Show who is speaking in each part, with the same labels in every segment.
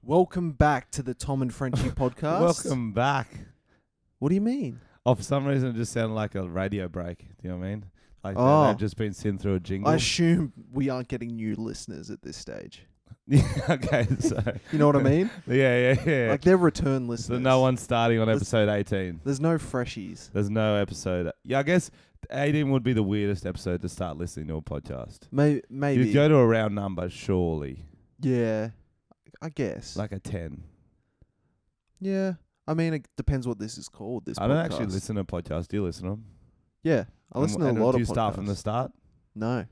Speaker 1: Welcome back to the Tom and Frenchy podcast.
Speaker 2: Welcome back.
Speaker 1: What do you mean?
Speaker 2: Oh, for some reason, it just sounded like a radio break. Do you know what I mean? Like they've just been sitting through a jingle.
Speaker 1: I assume we aren't getting new listeners at this stage.
Speaker 2: Yeah, okay, so...
Speaker 1: You know what I mean?
Speaker 2: Yeah.
Speaker 1: Like they're return listeners.
Speaker 2: So no one's starting on episode 18.
Speaker 1: There's no freshies.
Speaker 2: There's no episode... Yeah, I guess 18 would be the weirdest episode to start listening to a podcast.
Speaker 1: Maybe.
Speaker 2: You'd go to a round number, surely.
Speaker 1: Yeah, I guess.
Speaker 2: Like a 10.
Speaker 1: Yeah. I mean, it depends what this is called, this
Speaker 2: I
Speaker 1: podcast.
Speaker 2: don't actually listen to podcasts. Do you listen to them?
Speaker 1: Yeah. I listen to a lot of podcasts.
Speaker 2: Do you start from the start?
Speaker 1: No.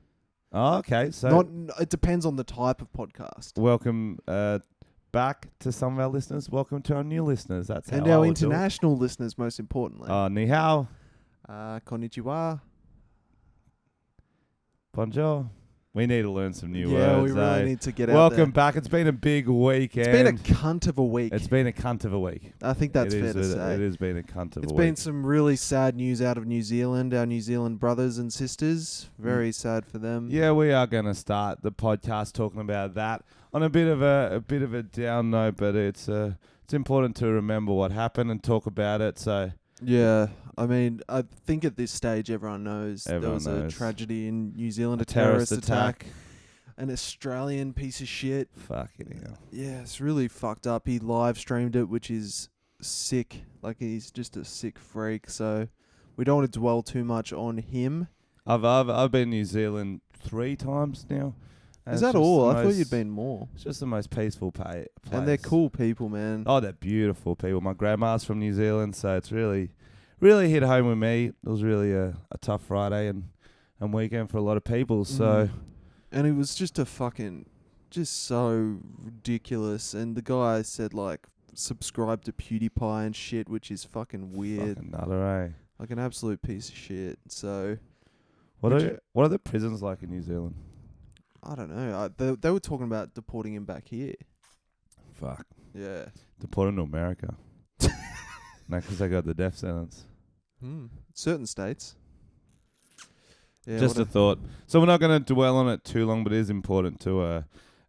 Speaker 2: Oh, okay. So
Speaker 1: it depends on the type of podcast.
Speaker 2: Welcome back to some of our listeners. Welcome to our new listeners. That's how
Speaker 1: and our international listeners, most importantly.
Speaker 2: Ni hao.
Speaker 1: Konnichiwa.
Speaker 2: Bonjour. We need to learn some new words.
Speaker 1: Yeah, we really need to get out there.
Speaker 2: Welcome back. It's been a big weekend.
Speaker 1: It's been a cunt of a week.
Speaker 2: It's been a cunt of a week.
Speaker 1: I think that's fair to say.
Speaker 2: It has been a cunt of a week.
Speaker 1: It's been some really sad news out of New Zealand, our New Zealand brothers and sisters. Very sad for them.
Speaker 2: Yeah, we are going to start the podcast talking about that on a bit of a down note, but it's important to remember what happened and talk about it. So
Speaker 1: yeah, I mean, I think at this stage everyone knows there was a tragedy in New Zealand, a terrorist attack. An Australian piece of shit.
Speaker 2: Fucking hell.
Speaker 1: Yeah, it's really fucked up. He live streamed it, which is sick. Like, he's just a sick freak. So we don't want to dwell too much on him.
Speaker 2: I've been in New Zealand 3 times now.
Speaker 1: Is that all? I thought you'd been more.
Speaker 2: It's just the most peaceful place.
Speaker 1: And they're cool people, man.
Speaker 2: Oh, they're beautiful people. My grandma's from New Zealand, so it's really hit home with me. It was really a tough Friday and weekend for a lot of people. So,
Speaker 1: and it was just just so ridiculous. And the guy said, like, subscribe to PewDiePie and shit, which is fucking weird.
Speaker 2: Fucking nutter, eh?
Speaker 1: Like an absolute piece of shit. So,
Speaker 2: what are the prisons like in New Zealand?
Speaker 1: I don't know. They were talking about deporting him back here.
Speaker 2: Fuck.
Speaker 1: Yeah.
Speaker 2: Deport him to America. No, because they got the death sentence.
Speaker 1: Certain states. Yeah,
Speaker 2: just a thought. So we're not going to dwell on it too long, but it is important to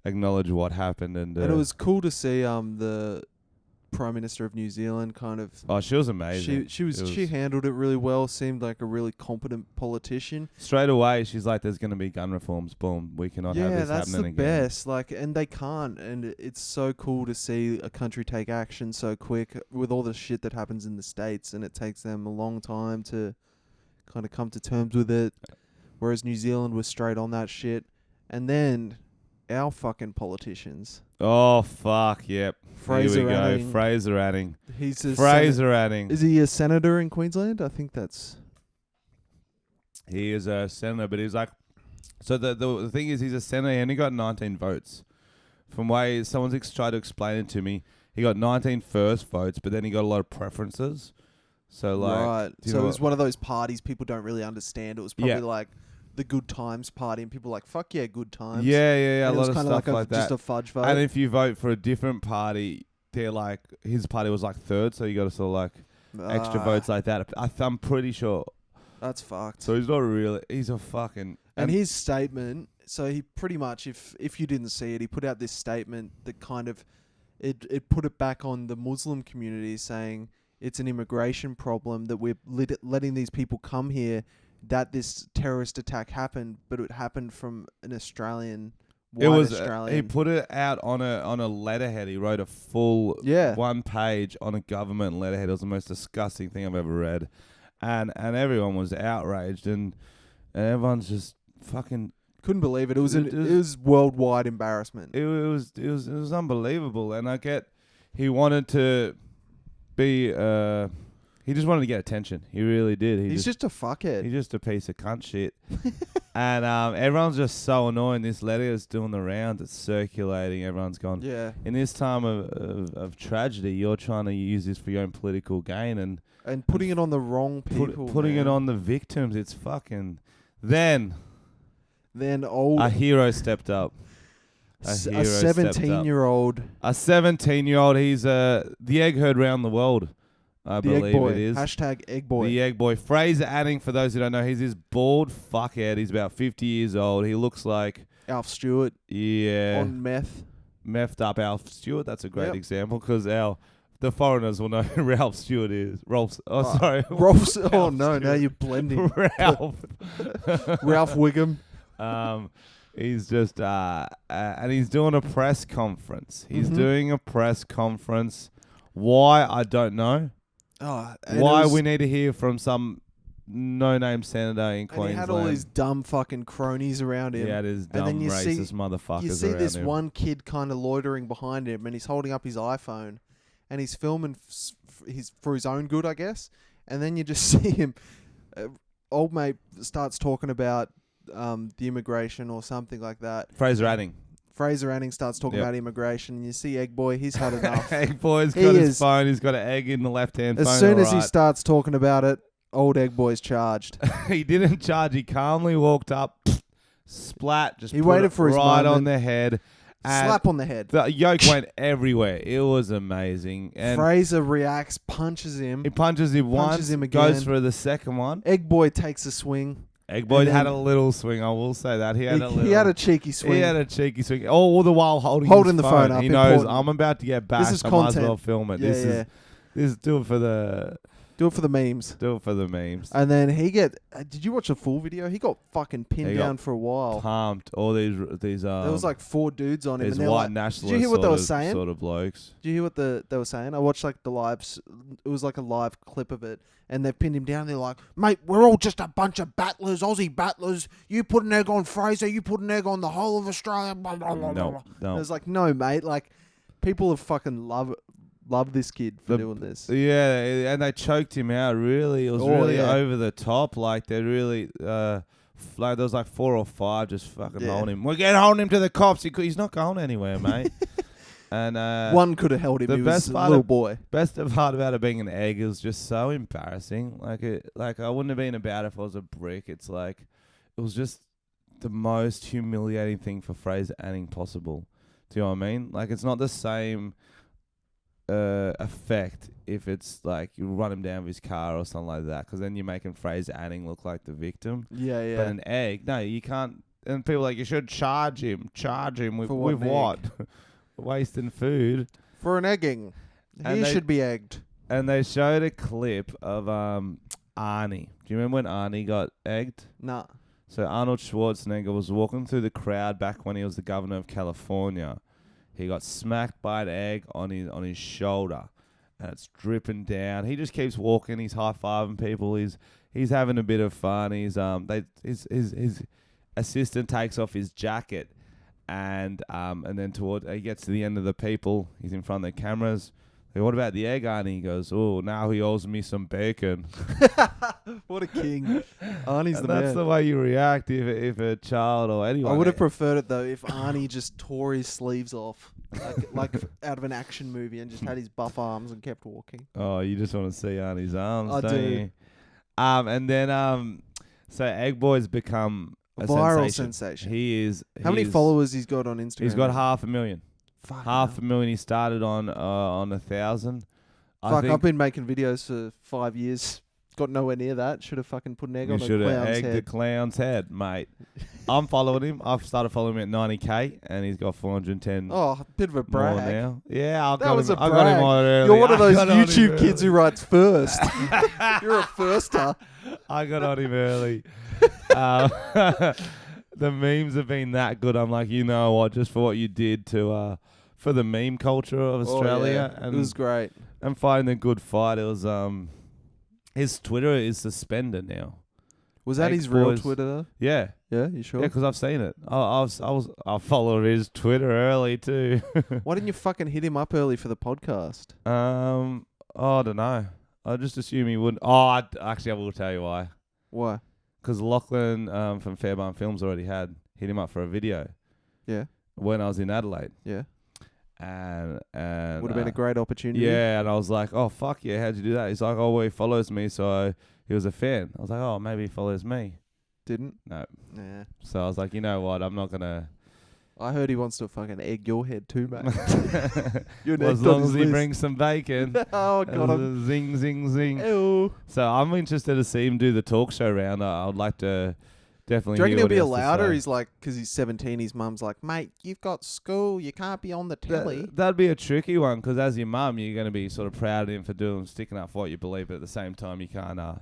Speaker 2: acknowledge what happened. And
Speaker 1: it was cool to see the Prime Minister of New Zealand kind of...
Speaker 2: Oh, she was amazing.
Speaker 1: She handled it really well, seemed like a really competent politician.
Speaker 2: Straight away, she's like, there's going to be gun reforms. Boom, we cannot have this happening again.
Speaker 1: Yeah, that's the best. Like, and they can't. And it's so cool to see a country take action so quick with all the shit that happens in the States, and it takes them a long time to kind of come to terms with it, whereas New Zealand was straight on that shit. And then our fucking politicians...
Speaker 2: Oh, fuck, yep.
Speaker 1: Fraser Anning.
Speaker 2: Fraser Anning.
Speaker 1: Fraser
Speaker 2: Anning.
Speaker 1: Is he a senator in Queensland? I think that's...
Speaker 2: He is a senator, but he's like... So the thing is, he's a senator and he got 19 votes. From way someone's tried to explain it to me, he got 19 first votes, but then he got a lot of preferences. So, like...
Speaker 1: Right. So it was one of those parties people don't really understand. It was probably like... the Good Times party, and people were like, fuck yeah, Good Times.
Speaker 2: Yeah, a lot of stuff like that.
Speaker 1: Just a fudge vote.
Speaker 2: And if you vote for a different party, they're like, his party was like third, so you got to sort of like extra votes like that. I'm pretty sure.
Speaker 1: That's fucked.
Speaker 2: So he's not really, he's a fucking...
Speaker 1: And his statement, so he pretty much, if you didn't see it, he put out this statement that kind of, it put it back on the Muslim community, saying it's an immigration problem that we're letting these people come here, that this terrorist attack happened, but it happened from an Australian. Australian.
Speaker 2: He put it out on a letterhead. He wrote a full 1 page on a government letterhead. It was the most disgusting thing I've ever read, and everyone was outraged, and everyone's just fucking
Speaker 1: couldn't believe it. It was worldwide embarrassment.
Speaker 2: It was unbelievable, and I get he wanted to be. He just wanted to get attention. He really did.
Speaker 1: He's just a fuckhead.
Speaker 2: He's just a piece of cunt shit. And everyone's just so annoying. This letter is doing the rounds. It's circulating. Everyone's gone.
Speaker 1: Yeah.
Speaker 2: In this time of tragedy, you're trying to use this for your own political gain and
Speaker 1: putting it on the wrong people.
Speaker 2: Putting it on the victims. It's fucking... Then
Speaker 1: a
Speaker 2: hero stepped up.
Speaker 1: A 17-year-old.
Speaker 2: A 17-year-old. He's the egg heard round the world. I believe it is.
Speaker 1: Hashtag egg boy.
Speaker 2: The egg boy. Fraser Anning, for those who don't know, he's this bald fuckhead. He's about 50 years old. He looks like...
Speaker 1: Alf Stewart.
Speaker 2: Yeah.
Speaker 1: On meth.
Speaker 2: meffed up Alf Stewart. That's a great
Speaker 1: Yep.
Speaker 2: example because the foreigners will know who Ralph Stewart is. Sorry.
Speaker 1: Rolf's. Oh
Speaker 2: Ralph
Speaker 1: no! Now
Speaker 2: Stewart.
Speaker 1: you're blending.
Speaker 2: Ralph.
Speaker 1: Ralph Wiggum.
Speaker 2: He's just and he's doing a press conference. He's
Speaker 1: Mhm.
Speaker 2: doing a press conference. Why I don't know.
Speaker 1: Oh, and
Speaker 2: Why
Speaker 1: it was-
Speaker 2: we need to hear from some no-name senator in
Speaker 1: And
Speaker 2: Queensland.
Speaker 1: he had all these dumb fucking cronies around him.
Speaker 2: He had his
Speaker 1: And then
Speaker 2: dumb
Speaker 1: you see-
Speaker 2: racist motherfuckers
Speaker 1: You see
Speaker 2: around
Speaker 1: this
Speaker 2: him.
Speaker 1: one kid kind of loitering behind him, and he's holding up his iPhone, and he's filming for his own good, I guess. And then you just see him, old mate starts talking about the immigration or something like that.
Speaker 2: Fraser Anning.
Speaker 1: Fraser Anning starts talking
Speaker 2: Yep.
Speaker 1: about immigration, and you see Egg Boy, he's had enough.
Speaker 2: Egg Boy's
Speaker 1: He
Speaker 2: got his
Speaker 1: is-
Speaker 2: phone. He's got an egg in the left-hand phone.
Speaker 1: As soon as
Speaker 2: all
Speaker 1: he
Speaker 2: right.
Speaker 1: starts talking about it, old Egg Boy's charged.
Speaker 2: He didn't charge. He calmly walked up, splat, just
Speaker 1: He
Speaker 2: put
Speaker 1: waited
Speaker 2: it
Speaker 1: for his
Speaker 2: right on
Speaker 1: moment.
Speaker 2: the head. And
Speaker 1: Slap on the head.
Speaker 2: the yolk went everywhere. It was amazing. And
Speaker 1: Fraser reacts, punches him.
Speaker 2: he punches him once,
Speaker 1: him
Speaker 2: goes
Speaker 1: again.
Speaker 2: for the second one.
Speaker 1: Egg Boy takes a swing.
Speaker 2: Egg Boy
Speaker 1: And
Speaker 2: had
Speaker 1: then-
Speaker 2: a little swing. I will say that he had a little.
Speaker 1: He had a cheeky swing.
Speaker 2: He had a cheeky swing. All the while holding
Speaker 1: Holding
Speaker 2: his
Speaker 1: the phone up,
Speaker 2: He knows
Speaker 1: important.
Speaker 2: I'm about to get bashed.
Speaker 1: is
Speaker 2: I might as
Speaker 1: content.
Speaker 2: well film it.
Speaker 1: Yeah, yeah.
Speaker 2: This is do it for the
Speaker 1: memes.
Speaker 2: memes.
Speaker 1: And then did you watch the full video? He got fucking pinned
Speaker 2: He got
Speaker 1: down for a while.
Speaker 2: Pumped. All these
Speaker 1: There was like 4 dudes on him.
Speaker 2: these
Speaker 1: And they're
Speaker 2: white
Speaker 1: like,
Speaker 2: nationalist
Speaker 1: did you hear what they
Speaker 2: sort
Speaker 1: were
Speaker 2: of-
Speaker 1: saying?
Speaker 2: sort of blokes.
Speaker 1: Did you hear what they were saying? I watched like the lives. It was like a live clip of it. And they pinned him down. They're like, mate, we're all just a bunch of battlers, Aussie battlers. You put an egg on Fraser. You put an egg on the whole of Australia. Blah, blah, blah, blah.
Speaker 2: No,
Speaker 1: I
Speaker 2: no.
Speaker 1: was like, no, mate. Like, people have fucking love this kid for doing this.
Speaker 2: Yeah, and they choked him out. Really, it was
Speaker 1: Oh,
Speaker 2: really
Speaker 1: yeah.
Speaker 2: over the top. Like they really, like there was like 4 or 5 just fucking
Speaker 1: Yeah.
Speaker 2: holding him. We're getting holding him to the cops. He's not going anywhere, mate. And
Speaker 1: One could have held him.
Speaker 2: the
Speaker 1: He
Speaker 2: best
Speaker 1: was a
Speaker 2: part
Speaker 1: little
Speaker 2: of-
Speaker 1: boy.
Speaker 2: best part about it being an egg is just so embarrassing. Like I wouldn't have been about it if I was a brick. It's like it was just the most humiliating thing for Fraser Anning possible. Do you know what I mean? Like it's not the same effect if it's like you run him down with his car or something like that, because then you're making Fraser Anning look like the victim.
Speaker 1: Yeah, yeah.
Speaker 2: But an egg, no, you can't. And people are like, you should charge him with
Speaker 1: For what,
Speaker 2: with
Speaker 1: an
Speaker 2: what? Wasting food.
Speaker 1: For an egging.
Speaker 2: And
Speaker 1: He
Speaker 2: they-
Speaker 1: should be egged.
Speaker 2: And they showed a clip of Arnie. Do you remember when Arnie got egged?
Speaker 1: Nah.
Speaker 2: So Arnold Schwarzenegger was walking through the crowd back when he was the governor of California. He got smacked by an egg on his shoulder, and it's dripping down. He just keeps walking. He's high fiving people. He's having a bit of fun. His assistant takes off his jacket, and then he gets to the end of the people. He's in front of the cameras. Hey, what about the egg, Arnie? He goes, oh, now he owes me some bacon.
Speaker 1: What a king. Arnie's
Speaker 2: And
Speaker 1: the
Speaker 2: that's
Speaker 1: man.
Speaker 2: the way you react if a child or anyone.
Speaker 1: I would have preferred it though if Arnie just tore his sleeves off, like out of an action movie, and just had his buff arms and kept walking.
Speaker 2: Oh, you just want to see Arnie's arms,
Speaker 1: I
Speaker 2: don't
Speaker 1: do.
Speaker 2: you? And then so Egg Boy's become a
Speaker 1: Viral
Speaker 2: sensation.
Speaker 1: sensation.
Speaker 2: He is.
Speaker 1: How many followers he's got on Instagram?
Speaker 2: He's got 500,000.
Speaker 1: Fuck,
Speaker 2: 500,000. He started on 1,000.
Speaker 1: Fuck, I've been making videos for 5 years. Got nowhere near that. Should have fucking put an egg
Speaker 2: You
Speaker 1: on a
Speaker 2: should have
Speaker 1: clown's
Speaker 2: egged the
Speaker 1: head.
Speaker 2: clown's head, mate. I'm following him. I've started following him at 90k, and he's got 410
Speaker 1: Oh, a bit of a
Speaker 2: more
Speaker 1: brag.
Speaker 2: now. Yeah, I
Speaker 1: That
Speaker 2: got
Speaker 1: was
Speaker 2: him.
Speaker 1: a
Speaker 2: I got him
Speaker 1: brag.
Speaker 2: on early.
Speaker 1: You're one of
Speaker 2: I
Speaker 1: those
Speaker 2: got on him
Speaker 1: YouTube kids
Speaker 2: early.
Speaker 1: who writes first. You're a firster.
Speaker 2: I got on him early. The memes have been that good. I'm like, you know what? Just for what you did to for the meme culture of Australia,
Speaker 1: Oh, yeah.
Speaker 2: and
Speaker 1: It was great.
Speaker 2: and fighting a good fight. It was his Twitter is suspended now.
Speaker 1: Was that
Speaker 2: Egg
Speaker 1: his real
Speaker 2: Boys.
Speaker 1: Twitter though?
Speaker 2: Yeah,
Speaker 1: Yeah, you sure?
Speaker 2: yeah, because I've seen it. I followed his Twitter early too.
Speaker 1: Why didn't you fucking hit him up early for the podcast?
Speaker 2: I don't know. I just assume he wouldn't. Oh, actually, I will tell you why.
Speaker 1: Why?
Speaker 2: Because Lachlan from Fairbairn Films already hit him up for a video
Speaker 1: Yeah,
Speaker 2: when I was in Adelaide.
Speaker 1: yeah.
Speaker 2: And
Speaker 1: Would have been a great opportunity.
Speaker 2: yeah, and I was like, oh fuck yeah, how'd you do that? He's like, oh, well, he follows me, so he was a fan. I was like, oh, maybe he follows me.
Speaker 1: Didn't?
Speaker 2: No.
Speaker 1: Nah.
Speaker 2: So I was like, you know what, I'm not gonna.
Speaker 1: I heard he wants to fucking egg your head too, mate. You're
Speaker 2: Well, as
Speaker 1: next on
Speaker 2: long
Speaker 1: his
Speaker 2: as he
Speaker 1: list.
Speaker 2: brings some bacon.
Speaker 1: Oh, God.
Speaker 2: Zing, zing, zing.
Speaker 1: Ew.
Speaker 2: So I'm interested to see him do the talk show round. I'd like to definitely.
Speaker 1: Do you reckon
Speaker 2: hear
Speaker 1: he'll
Speaker 2: what
Speaker 1: be
Speaker 2: he has to
Speaker 1: allowed, or
Speaker 2: say.
Speaker 1: he's like, because he's 17, his mum's like, mate, you've got school, you can't be on the telly.
Speaker 2: That'd be a tricky one because as your mum, you're going to be sort of proud of him for sticking up for what you believe, but at the same time, you can't.
Speaker 1: I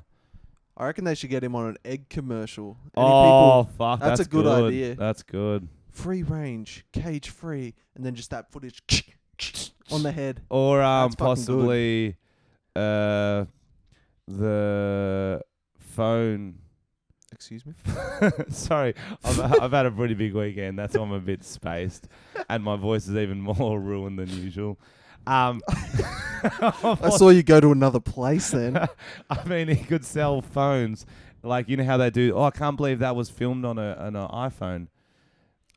Speaker 1: reckon they should get him on an egg commercial.
Speaker 2: Fuck,
Speaker 1: that's a good idea.
Speaker 2: That's good.
Speaker 1: Free range, cage free, and then just that footage on the head.
Speaker 2: Or
Speaker 1: That's fucking
Speaker 2: possibly the phone.
Speaker 1: Excuse me?
Speaker 2: Sorry, I've had a pretty big weekend. That's why I'm a bit spaced, and my voice is even more ruined than usual.
Speaker 1: I saw you go to another place then.
Speaker 2: I mean, he could sell phones, like you know how they do. Oh, I can't believe that was filmed on an iPhone.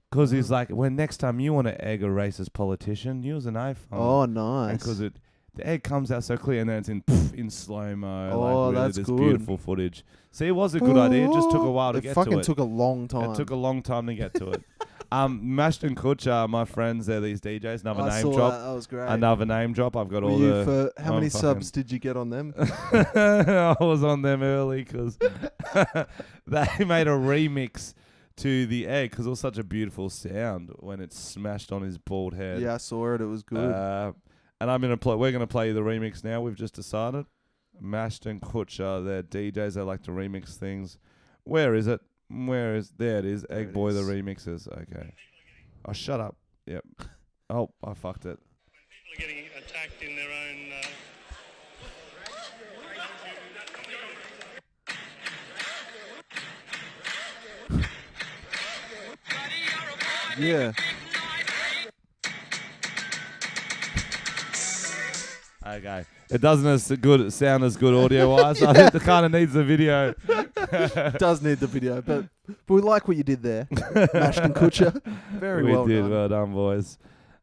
Speaker 2: Because he's like, when next time you want to egg a racist politician, use an iPhone.
Speaker 1: Oh, nice.
Speaker 2: Because the egg comes out so clear, and then it's in slow mo.
Speaker 1: Oh,
Speaker 2: like, really,
Speaker 1: that's
Speaker 2: this
Speaker 1: good.
Speaker 2: beautiful footage. See, it was a good idea. It just took a while to get to it.
Speaker 1: It fucking took a long time.
Speaker 2: It took a long time to get to it. Mashed and Kutcher, my friends, they're these DJs. Another
Speaker 1: I
Speaker 2: name
Speaker 1: saw
Speaker 2: drop.
Speaker 1: That was great.
Speaker 2: Another name drop. I've got
Speaker 1: Were
Speaker 2: all
Speaker 1: you
Speaker 2: the.
Speaker 1: for how many subs did you get on them?
Speaker 2: I was on them early because they made a remix to the egg because it was such a beautiful sound when it smashed on his bald head.
Speaker 1: Yeah, I saw it. It was good.
Speaker 2: And we're gonna play the remix now. We've just decided. Mashed and Kutcher, they're DJs. They like to remix things. Where is it? There it is.
Speaker 1: There
Speaker 2: Egg
Speaker 1: it
Speaker 2: Boy,
Speaker 1: is.
Speaker 2: the remixes. Okay. Oh, shut up. Yep. Oh, I fucked it.
Speaker 3: People are getting attacked in their own...
Speaker 1: Yeah.
Speaker 2: Okay. It doesn't sound as good audio-wise. I think it kind of needs the video.
Speaker 1: Does need the video, but we like what you did there. Mashed and Kutcher. Very well
Speaker 2: We did.
Speaker 1: done.
Speaker 2: Well done, boys.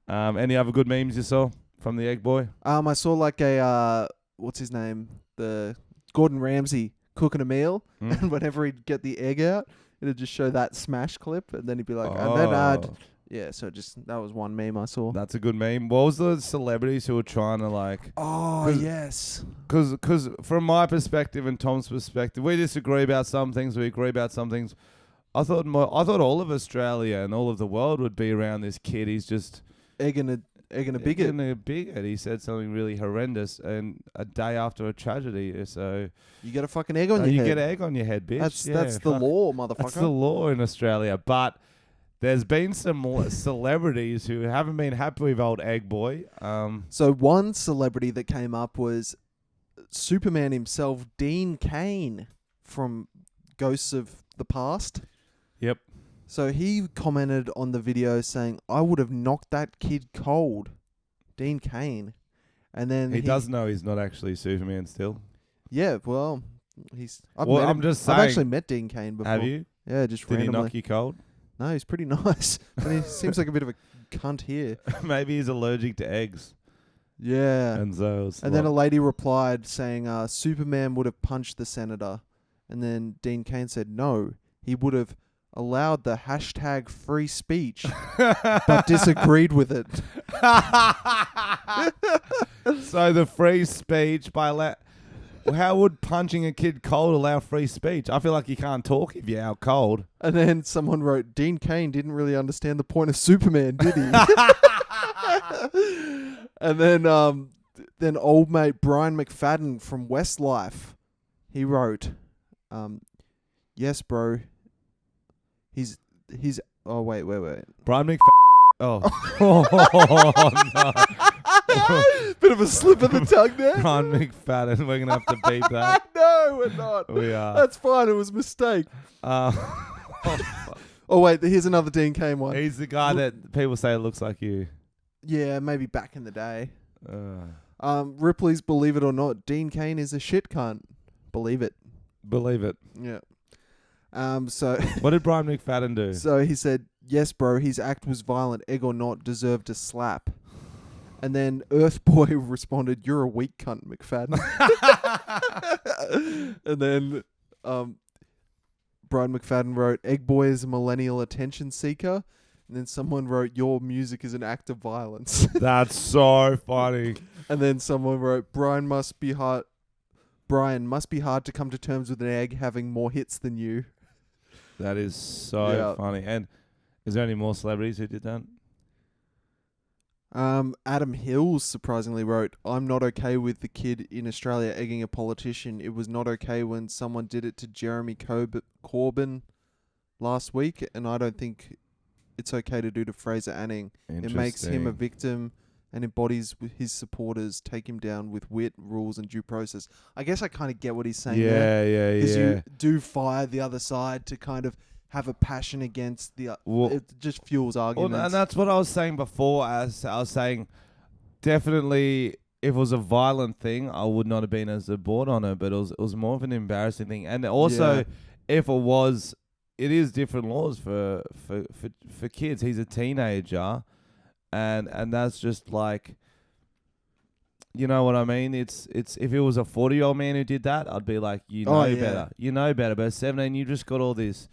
Speaker 2: Any other good memes you saw from the Egg Boy?
Speaker 1: I saw like a, what's his name? The Gordon Ramsay cooking a meal, and whenever he'd get the egg out, it'd just show that smash clip, and then he'd be like, and then yeah, so that was one meme I saw.
Speaker 2: That's a good meme. What was the celebrities who were trying to like...
Speaker 1: Oh, yes.
Speaker 2: Because from my perspective and Tom's perspective, we disagree about some things, we agree about some things. I thought all of Australia and all of the world would be around this kid. He's just...
Speaker 1: Egging a bigot.
Speaker 2: Egging a bigot. He said something really horrendous and a day after a tragedy. So...
Speaker 1: You get a fucking egg on your head.
Speaker 2: You get an egg on your head, bitch.
Speaker 1: That's the law, motherfucker.
Speaker 2: That's the law in Australia. But... There's been some celebrities who haven't been happy with old Egg Boy.
Speaker 1: So one celebrity that came up was Superman himself, Dean Cain from Ghosts of the Past.
Speaker 2: Yep.
Speaker 1: So he commented on the video saying, I would have knocked that kid cold. Dean Cain. And then
Speaker 2: he does know he's not actually Superman still.
Speaker 1: Yeah, well, I've actually met Dean Cain before.
Speaker 2: Have you?
Speaker 1: Yeah, just
Speaker 2: Did
Speaker 1: randomly.
Speaker 2: he knock you cold?
Speaker 1: No, he's pretty nice. But he seems like a bit of a cunt here.
Speaker 2: Maybe he's allergic to eggs.
Speaker 1: Yeah.
Speaker 2: And
Speaker 1: then a lady replied saying, Superman would have punched the senator. And then Dean Cain said, no, he would have allowed the hashtag free speech, but disagreed with it.
Speaker 2: So the free speech how would punching a kid cold allow free speech? I feel like you can't talk if you're out cold.
Speaker 1: And then someone wrote, Dean Cain didn't really understand the point of Superman, did he? And then old mate Brian McFadden from Westlife, he wrote, yes, bro. He's. Oh wait.
Speaker 2: Brian McFadden. Oh. No.
Speaker 1: Bit of a slip of the tongue there.
Speaker 2: Brian McFadden. We're going to have to beat that.
Speaker 1: No, we're not.
Speaker 2: We are.
Speaker 1: That's fine. It was a mistake. Oh, wait. Here's another Dean Cain one.
Speaker 2: He's the guy that people say looks like you.
Speaker 1: Yeah, maybe back in the day. Ripley's Believe It or Not. Dean Cain is a shit cunt. Believe it.
Speaker 2: Believe it.
Speaker 1: Yeah. So
Speaker 2: what did Brian McFadden do?
Speaker 1: So he said, yes, bro, his act was violent, egg or not, deserved a slap. And then Earth Boy responded, you're a weak cunt, McFadden. And then Brian McFadden wrote, Egg Boy is a millennial attention seeker. And then someone wrote, your music is an act of violence.
Speaker 2: That's so funny.
Speaker 1: And then someone wrote, Brian must be hard to come to terms with an egg having more hits than you.
Speaker 2: That is so funny. And is there any more celebrities who did that?
Speaker 1: Adam Hills surprisingly wrote, "I'm not okay with the kid in Australia egging a politician. It was not okay when someone did it to Jeremy Corbyn last week, and I don't think it's okay to do to Fraser Anning. It makes him a victim and embodies his supporters. Take him down with wit, rules, and due process." I guess I kind of get what he's saying there.
Speaker 2: Yeah.
Speaker 1: Because you do fire the other side to kind of have a passion against the... it just fuels arguments.
Speaker 2: Well, and that's what I was saying before. As I was saying, definitely, if it was a violent thing, I would not have been as aboard on it, but it was more of an embarrassing thing. And also, if it was... It is different laws for kids. He's a teenager, and that's just like, you know what I mean? It's if it was a 40-year-old man who did that, I'd be like, better. You know better. But at 17, you just got all this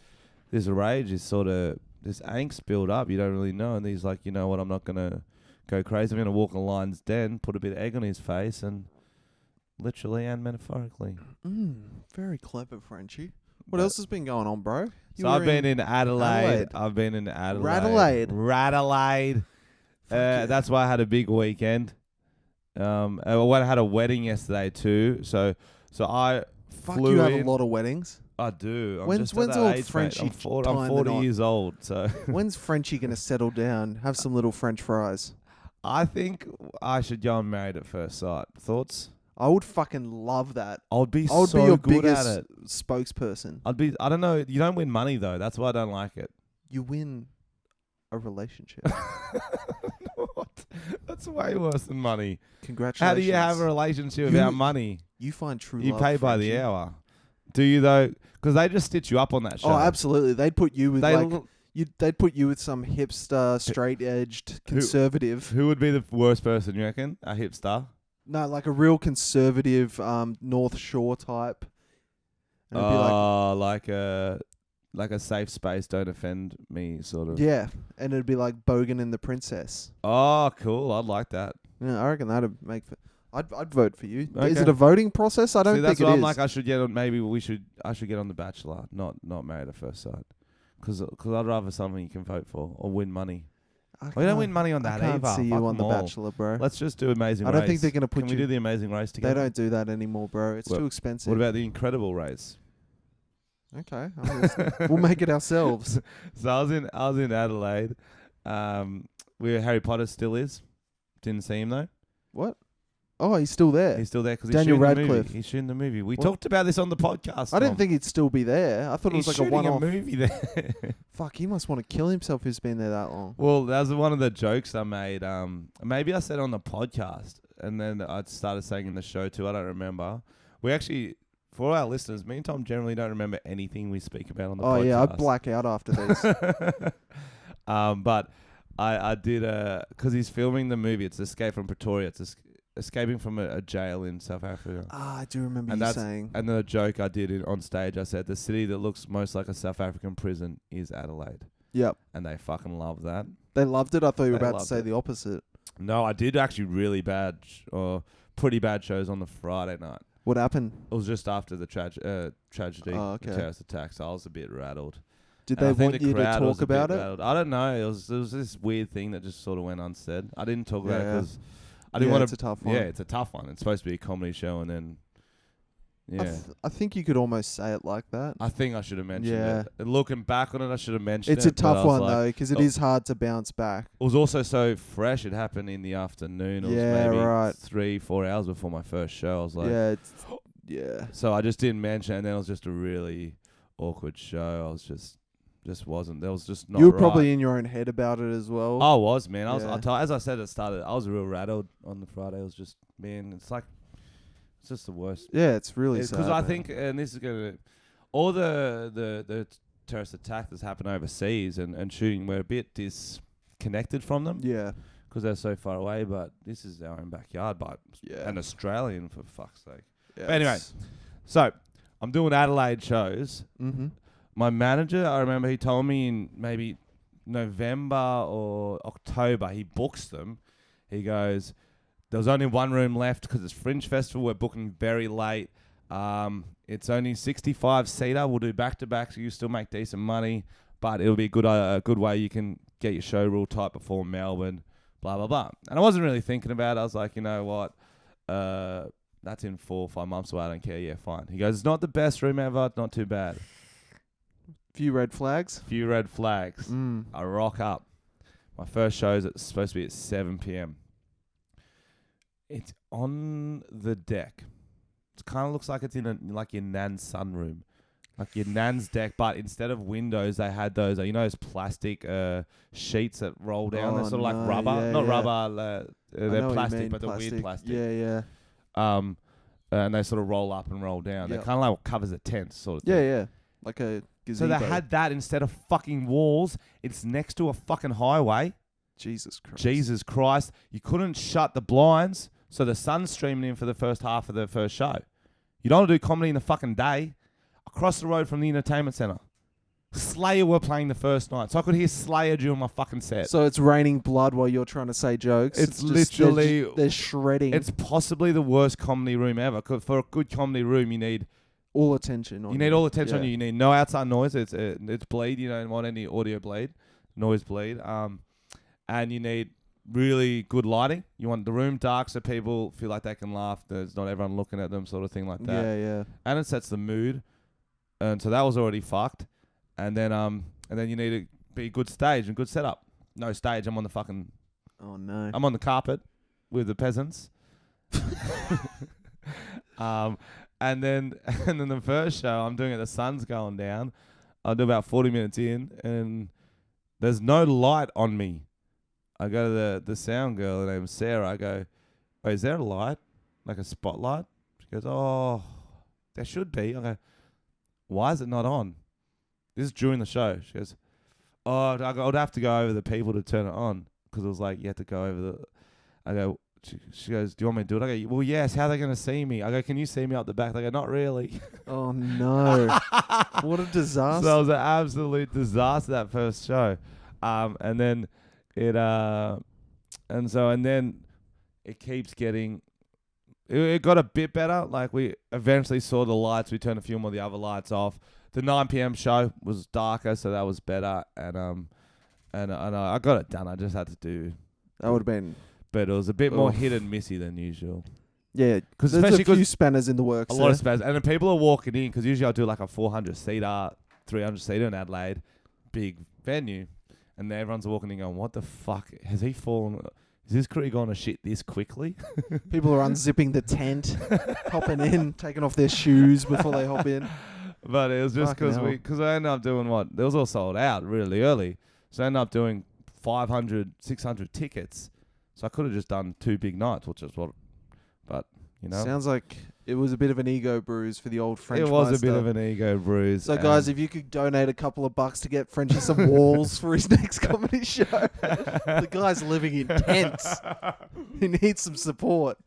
Speaker 2: rage, this angst build up. You don't really know. And he's like, you know what? I'm not gonna go crazy. I'm gonna walk in the lion's den, put a bit of egg on his face, and literally and metaphorically.
Speaker 1: Very clever, Frenchy. What else has been going on, bro?
Speaker 2: So I've been in Adelaide. I've been in Adelaide. Radelaide. That's why I had a big weekend. I had a wedding yesterday too. So I flew
Speaker 1: you have
Speaker 2: in.
Speaker 1: a lot of weddings.
Speaker 2: I do.
Speaker 1: When's
Speaker 2: old
Speaker 1: Frenchy?
Speaker 2: I'm 40 years old. So
Speaker 1: when's Frenchy gonna settle down? Have some little French fries.
Speaker 2: I think I should go on Married at First Sight. Thoughts?
Speaker 1: I would fucking love that.
Speaker 2: I would be
Speaker 1: your
Speaker 2: good
Speaker 1: biggest
Speaker 2: at it.
Speaker 1: spokesperson.
Speaker 2: I don't know. You don't win money though. That's why I don't like it.
Speaker 1: You win a relationship.
Speaker 2: What? That's way worse than money.
Speaker 1: Congratulations.
Speaker 2: How do you have a relationship without money?
Speaker 1: You find true
Speaker 2: You
Speaker 1: love.
Speaker 2: pay by the
Speaker 1: Frenchy.
Speaker 2: hour. Do you though? Because they just stitch you up on that show.
Speaker 1: Oh, absolutely. They'd put you with they'd put you with some hipster, straight-edged conservative.
Speaker 2: Who would be the worst person, you reckon? A hipster?
Speaker 1: No, like a real conservative North Shore type. And it'd be
Speaker 2: like a safe space, don't offend me sort of.
Speaker 1: yeah, and it'd be like Bogan and the Princess.
Speaker 2: Oh, cool. I'd like that.
Speaker 1: Yeah, I reckon that'd make... I'd vote for you.
Speaker 2: Okay.
Speaker 1: Is it a voting process? I don't think
Speaker 2: that's
Speaker 1: it
Speaker 2: what
Speaker 1: is.
Speaker 2: I'm like. I should get on. I should get on The Bachelor, not Married at First Sight, because I'd rather something you can vote for or win money. We don't win money on that either.
Speaker 1: I can't see you on The Bachelor, bro.
Speaker 2: Let's just do Amazing Race.
Speaker 1: I don't think they're going to put
Speaker 2: Can we do the Amazing Race
Speaker 1: They
Speaker 2: together?
Speaker 1: don't do that anymore, bro. It's too expensive.
Speaker 2: What about the Incredible Race?
Speaker 1: Okay, we'll make it ourselves.
Speaker 2: So I was in Adelaide, where Harry Potter still is. Didn't see him though.
Speaker 1: What? Oh, he's still there.
Speaker 2: He's still there because
Speaker 1: Daniel
Speaker 2: he's shooting the
Speaker 1: Radcliffe.
Speaker 2: movie. He's shooting the movie. We talked about this on the podcast.
Speaker 1: I didn't think he'd still be there. I thought it was like a one-off
Speaker 2: movie there.
Speaker 1: Fuck, he must want to kill himself. Who's been there that long?
Speaker 2: Well, that was one of the jokes I made. Maybe I said on the podcast, and then I started saying in the show too. I don't remember. We actually, for our listeners, me and Tom generally don't remember anything we speak about on the podcast.
Speaker 1: Oh yeah, I black out after this.
Speaker 2: But I did because he's filming the movie. It's Escape from Pretoria. It's escaping from a jail in South Africa.
Speaker 1: I do remember you saying.
Speaker 2: And the joke I did on stage, I said the city that looks most like a South African prison is Adelaide.
Speaker 1: Yep.
Speaker 2: And they fucking love that.
Speaker 1: They loved it. I thought you were
Speaker 2: They
Speaker 1: about to say the opposite.
Speaker 2: No, I did actually really bad or pretty bad shows on the Friday night.
Speaker 1: What happened?
Speaker 2: It was just after the tragedy,
Speaker 1: Oh, okay.
Speaker 2: the terrorist attack, so I was a bit rattled.
Speaker 1: Did
Speaker 2: And
Speaker 1: they
Speaker 2: I think
Speaker 1: want
Speaker 2: the
Speaker 1: you to
Speaker 2: crowd was
Speaker 1: talk
Speaker 2: a bit
Speaker 1: about it?
Speaker 2: rattled. I don't know. It was this weird thing that just sort of went unsaid. I didn't talk about it
Speaker 1: Yeah.
Speaker 2: because I didn't want to.
Speaker 1: It's a tough one.
Speaker 2: Yeah, it's a tough one. It's supposed to be a comedy show, and then
Speaker 1: I think you could almost say it like that.
Speaker 2: I think I should have mentioned
Speaker 1: Yeah.
Speaker 2: it. And looking back on it, I should have mentioned it.
Speaker 1: It's a
Speaker 2: but I
Speaker 1: tough
Speaker 2: was
Speaker 1: one
Speaker 2: like,
Speaker 1: though, because it is hard to bounce back.
Speaker 2: It was also so fresh. It happened in the afternoon. It was maybe 3-4 hours before my first show. I was like,
Speaker 1: yeah.
Speaker 2: So I just didn't mention it, and then it was just a really awkward show. I was just wasn't. There was just not.
Speaker 1: You were
Speaker 2: right.
Speaker 1: probably in your own head about it as well.
Speaker 2: I was, man.
Speaker 1: Yeah.
Speaker 2: As I said at the start, I was real rattled on the Friday. It was just, man, it's just the worst.
Speaker 1: Yeah, it's really sad.
Speaker 2: Because I think, and this is gonna, all the terrorist attack that's happened overseas and shooting, we're a bit disconnected from them.
Speaker 1: Yeah.
Speaker 2: Because they're so far away. But this is our own backyard. But an Australian, for fuck's sake.
Speaker 1: Yeah,
Speaker 2: But anyway, so I'm doing Adelaide shows.
Speaker 1: Mm-hmm.
Speaker 2: My manager, I remember he told me in maybe November or October, he books them. He goes, there was only one room left because it's Fringe Festival. We're booking very late. It's only 65 seater. We'll do back to back, so you still make decent money. But it'll be a good way you can get your show real tight before Melbourne. Blah blah blah. And I wasn't really thinking about it. I was like, you know what? That's in 4 or 5 months away. I don't care. Yeah, fine. He goes, it's not the best room ever. It's not too bad.
Speaker 1: Few red flags. I rock up. My first show is supposed to be at 7 p.m. It's on the deck. It kind of looks like it's in like your nan's sunroom. Like your nan's deck, but instead of windows, they had those, those plastic sheets that roll down. They're sort of like rubber. Yeah,
Speaker 2: Not
Speaker 1: yeah.
Speaker 2: rubber. They're plastic, but they're weird plastic.
Speaker 1: Yeah.
Speaker 2: And they sort of roll up and roll down. They're kind of like what covers a tent sort of thing.
Speaker 1: Yeah. Like a gazebo.
Speaker 2: So they had that instead of fucking walls. It's next to a fucking highway.
Speaker 1: Jesus Christ. You couldn't shut the blinds, so the sun's streaming in for the first half of the first show. You don't want to do comedy in the fucking day. Across the road from the entertainment centre, Slayer were playing the first night, so I could hear Slayer during my fucking set. So it's raining blood while you're trying to say jokes.
Speaker 2: It's literally...
Speaker 1: They're shredding.
Speaker 2: It's possibly the worst comedy room ever. 'Cause for a good comedy room, you need...
Speaker 1: all attention on you.
Speaker 2: You need all attention on you. You need no outside noise. It's bleed. You don't want any audio bleed. Noise bleed. And you need really good lighting. You want the room dark so people feel like they can laugh. There's not everyone looking at them, sort of thing like that.
Speaker 1: Yeah.
Speaker 2: And it sets the mood. And so that was already fucked. And then you need to be a good stage and good setup. No stage. I'm on the fucking...
Speaker 1: Oh, no.
Speaker 2: I'm on the carpet with the peasants. And then the first show, I'm doing it, the sun's going down. I'll do about 40 minutes in, and there's no light on me. I go to the sound girl, her name's Sarah. I go, oh, is there a light? Like a spotlight? She goes, oh, there should be. I go, why is it not on? This is during the show. She goes, oh, I'd have to go over the people to turn it on, because it was like you had to go over the... I go... She goes, do you want me to do it? I go, well, yes. How are they going to see me? I go, can you see me up the back? They go, not really.
Speaker 1: Oh, no. What a disaster.
Speaker 2: So it was an absolute disaster, that first show. And then it keeps getting... It got a bit better. Like, we eventually saw the lights. We turned a few more of the other lights off. The 9 p.m. show was darker, so that was better. And I got it done. I just had to do...
Speaker 1: That would have been...
Speaker 2: But it was a bit more hit and missy than usual.
Speaker 1: Yeah, because there's a few spanners in the works.
Speaker 2: A lot of spanners. And then people are walking in, because usually I'll do like a 400-seater, 300-seater in Adelaide, big venue. And everyone's walking in going, what the fuck? Has he fallen? Is this crew going to shit this quickly?
Speaker 1: People are unzipping the tent, hopping in, taking off their shoes before they hop in.
Speaker 2: But it was just because I ended up doing what? They was all sold out really early. So I ended up doing 500, 600 tickets. So I could have just done 2 big nights, which is what... But, you know...
Speaker 1: Sounds like it was a bit of an ego bruise for the old French
Speaker 2: It was
Speaker 1: Meister.
Speaker 2: a bit of an ego bruise.
Speaker 1: So, guys, if you could donate a couple of bucks to get Frenchy some walls for his next comedy show. The guy's living in tents. He needs some support.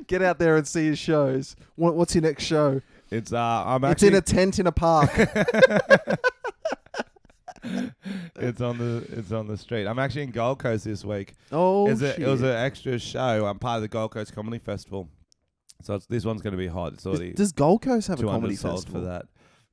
Speaker 1: Get out there and see his shows. What's your next show?
Speaker 2: It's
Speaker 1: in a tent in a park.
Speaker 2: It's on the street. I'm actually in Gold Coast this week.
Speaker 1: Oh,
Speaker 2: shit. It was an extra show. I'm part of the Gold Coast Comedy Festival. So this one's going to be hot. It's already...
Speaker 1: Does Gold Coast have a comedy
Speaker 2: sold
Speaker 1: festival?
Speaker 2: for that.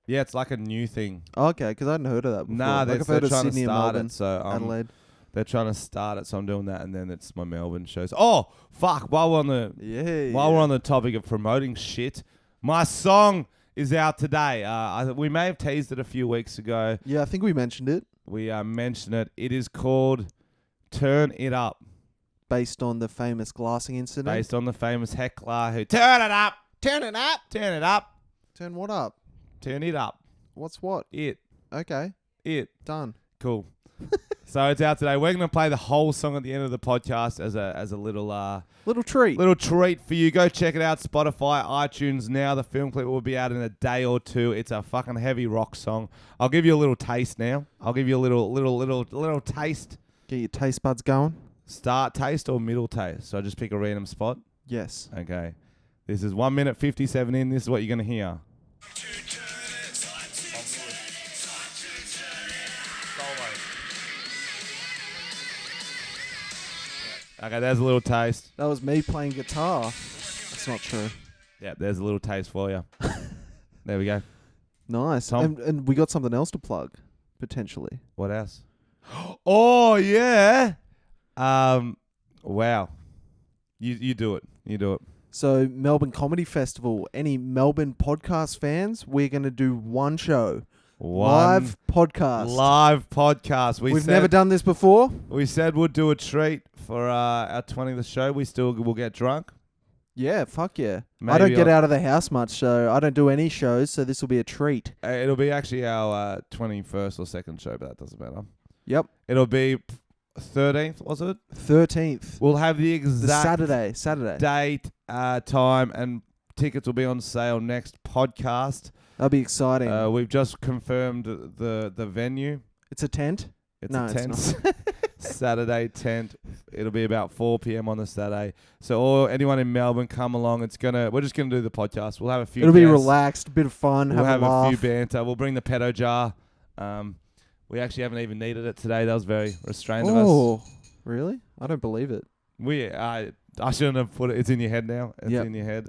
Speaker 2: Yeah, it's like a new thing.
Speaker 1: Okay, because I hadn't heard of that before.
Speaker 2: Nah,
Speaker 1: I've
Speaker 2: they're
Speaker 1: heard of
Speaker 2: trying
Speaker 1: Sydney
Speaker 2: to start
Speaker 1: and Melbourne,
Speaker 2: it. So
Speaker 1: Adelaide.
Speaker 2: they're trying to start it, so I'm doing that, and then it's my Melbourne shows. Oh, fuck. While we're on the topic of promoting shit, my song is out today. We may have teased it a few weeks ago.
Speaker 1: Yeah, I think we mentioned it.
Speaker 2: We mentioned it. It is called Turn It Up.
Speaker 1: Based on the famous glassing incident?
Speaker 2: Based on the famous heckler who... Turn it up!
Speaker 1: Turn it up!
Speaker 2: Turn it up!
Speaker 1: Turn what up?
Speaker 2: Turn it up.
Speaker 1: What's what?
Speaker 2: It.
Speaker 1: Okay.
Speaker 2: It.
Speaker 1: Done.
Speaker 2: Cool. So it's out today. We're going to play the whole song at the end of the podcast as a little...
Speaker 1: little treat.
Speaker 2: Little treat for you. Go check it out. Spotify, iTunes now. The film clip will be out in a day or two. It's a fucking heavy rock song. I'll give you a little taste now. I'll give you a little taste.
Speaker 1: Get your taste buds going.
Speaker 2: Start taste or middle taste? So I just pick a random spot?
Speaker 1: Yes.
Speaker 2: Okay. This is 1 minute 57 in. This is what you're going to hear. Okay, there's a little taste.
Speaker 1: That was me playing guitar. That's not true.
Speaker 2: Yeah, there's a little taste for you. There we go.
Speaker 1: Nice.
Speaker 2: Tom?
Speaker 1: And we got something else to plug, potentially.
Speaker 2: What else? Oh, yeah. Wow. You do it. You do it.
Speaker 1: So, Melbourne Comedy Festival. Any Melbourne podcast fans, we're going to do one show. Live podcast.
Speaker 2: Live podcast.
Speaker 1: We've never done this before.
Speaker 2: We said we'll do a treat for our 20th show. We still will get drunk.
Speaker 1: Yeah, fuck yeah.
Speaker 2: Maybe
Speaker 1: I don't get out of the house much, so I don't do any shows, so this will be a treat.
Speaker 2: It'll be actually our 21st or 2nd show, but that doesn't matter.
Speaker 1: Yep.
Speaker 2: It'll be 13th, was it?
Speaker 1: 13th.
Speaker 2: We'll have the exact
Speaker 1: Saturday.
Speaker 2: date, time, and tickets will be on sale next podcast.
Speaker 1: That'll be exciting.
Speaker 2: We've just confirmed the venue.
Speaker 1: It's a tent?
Speaker 2: It's
Speaker 1: No,
Speaker 2: a
Speaker 1: it's
Speaker 2: tent.
Speaker 1: not.
Speaker 2: Saturday tent. It'll be about 4 p.m. on the Saturday. So anyone in Melbourne, come along. We're just gonna do the podcast. We'll have a few.
Speaker 1: It'll be
Speaker 2: guests.
Speaker 1: relaxed, a bit of fun.
Speaker 2: We'll have
Speaker 1: a laugh.
Speaker 2: few banter. We'll bring the pedo jar. We actually haven't even needed it today. That was very restrained of us.
Speaker 1: Oh, really? I don't believe it.
Speaker 2: I shouldn't have put it. It's in your head now. It's in your head.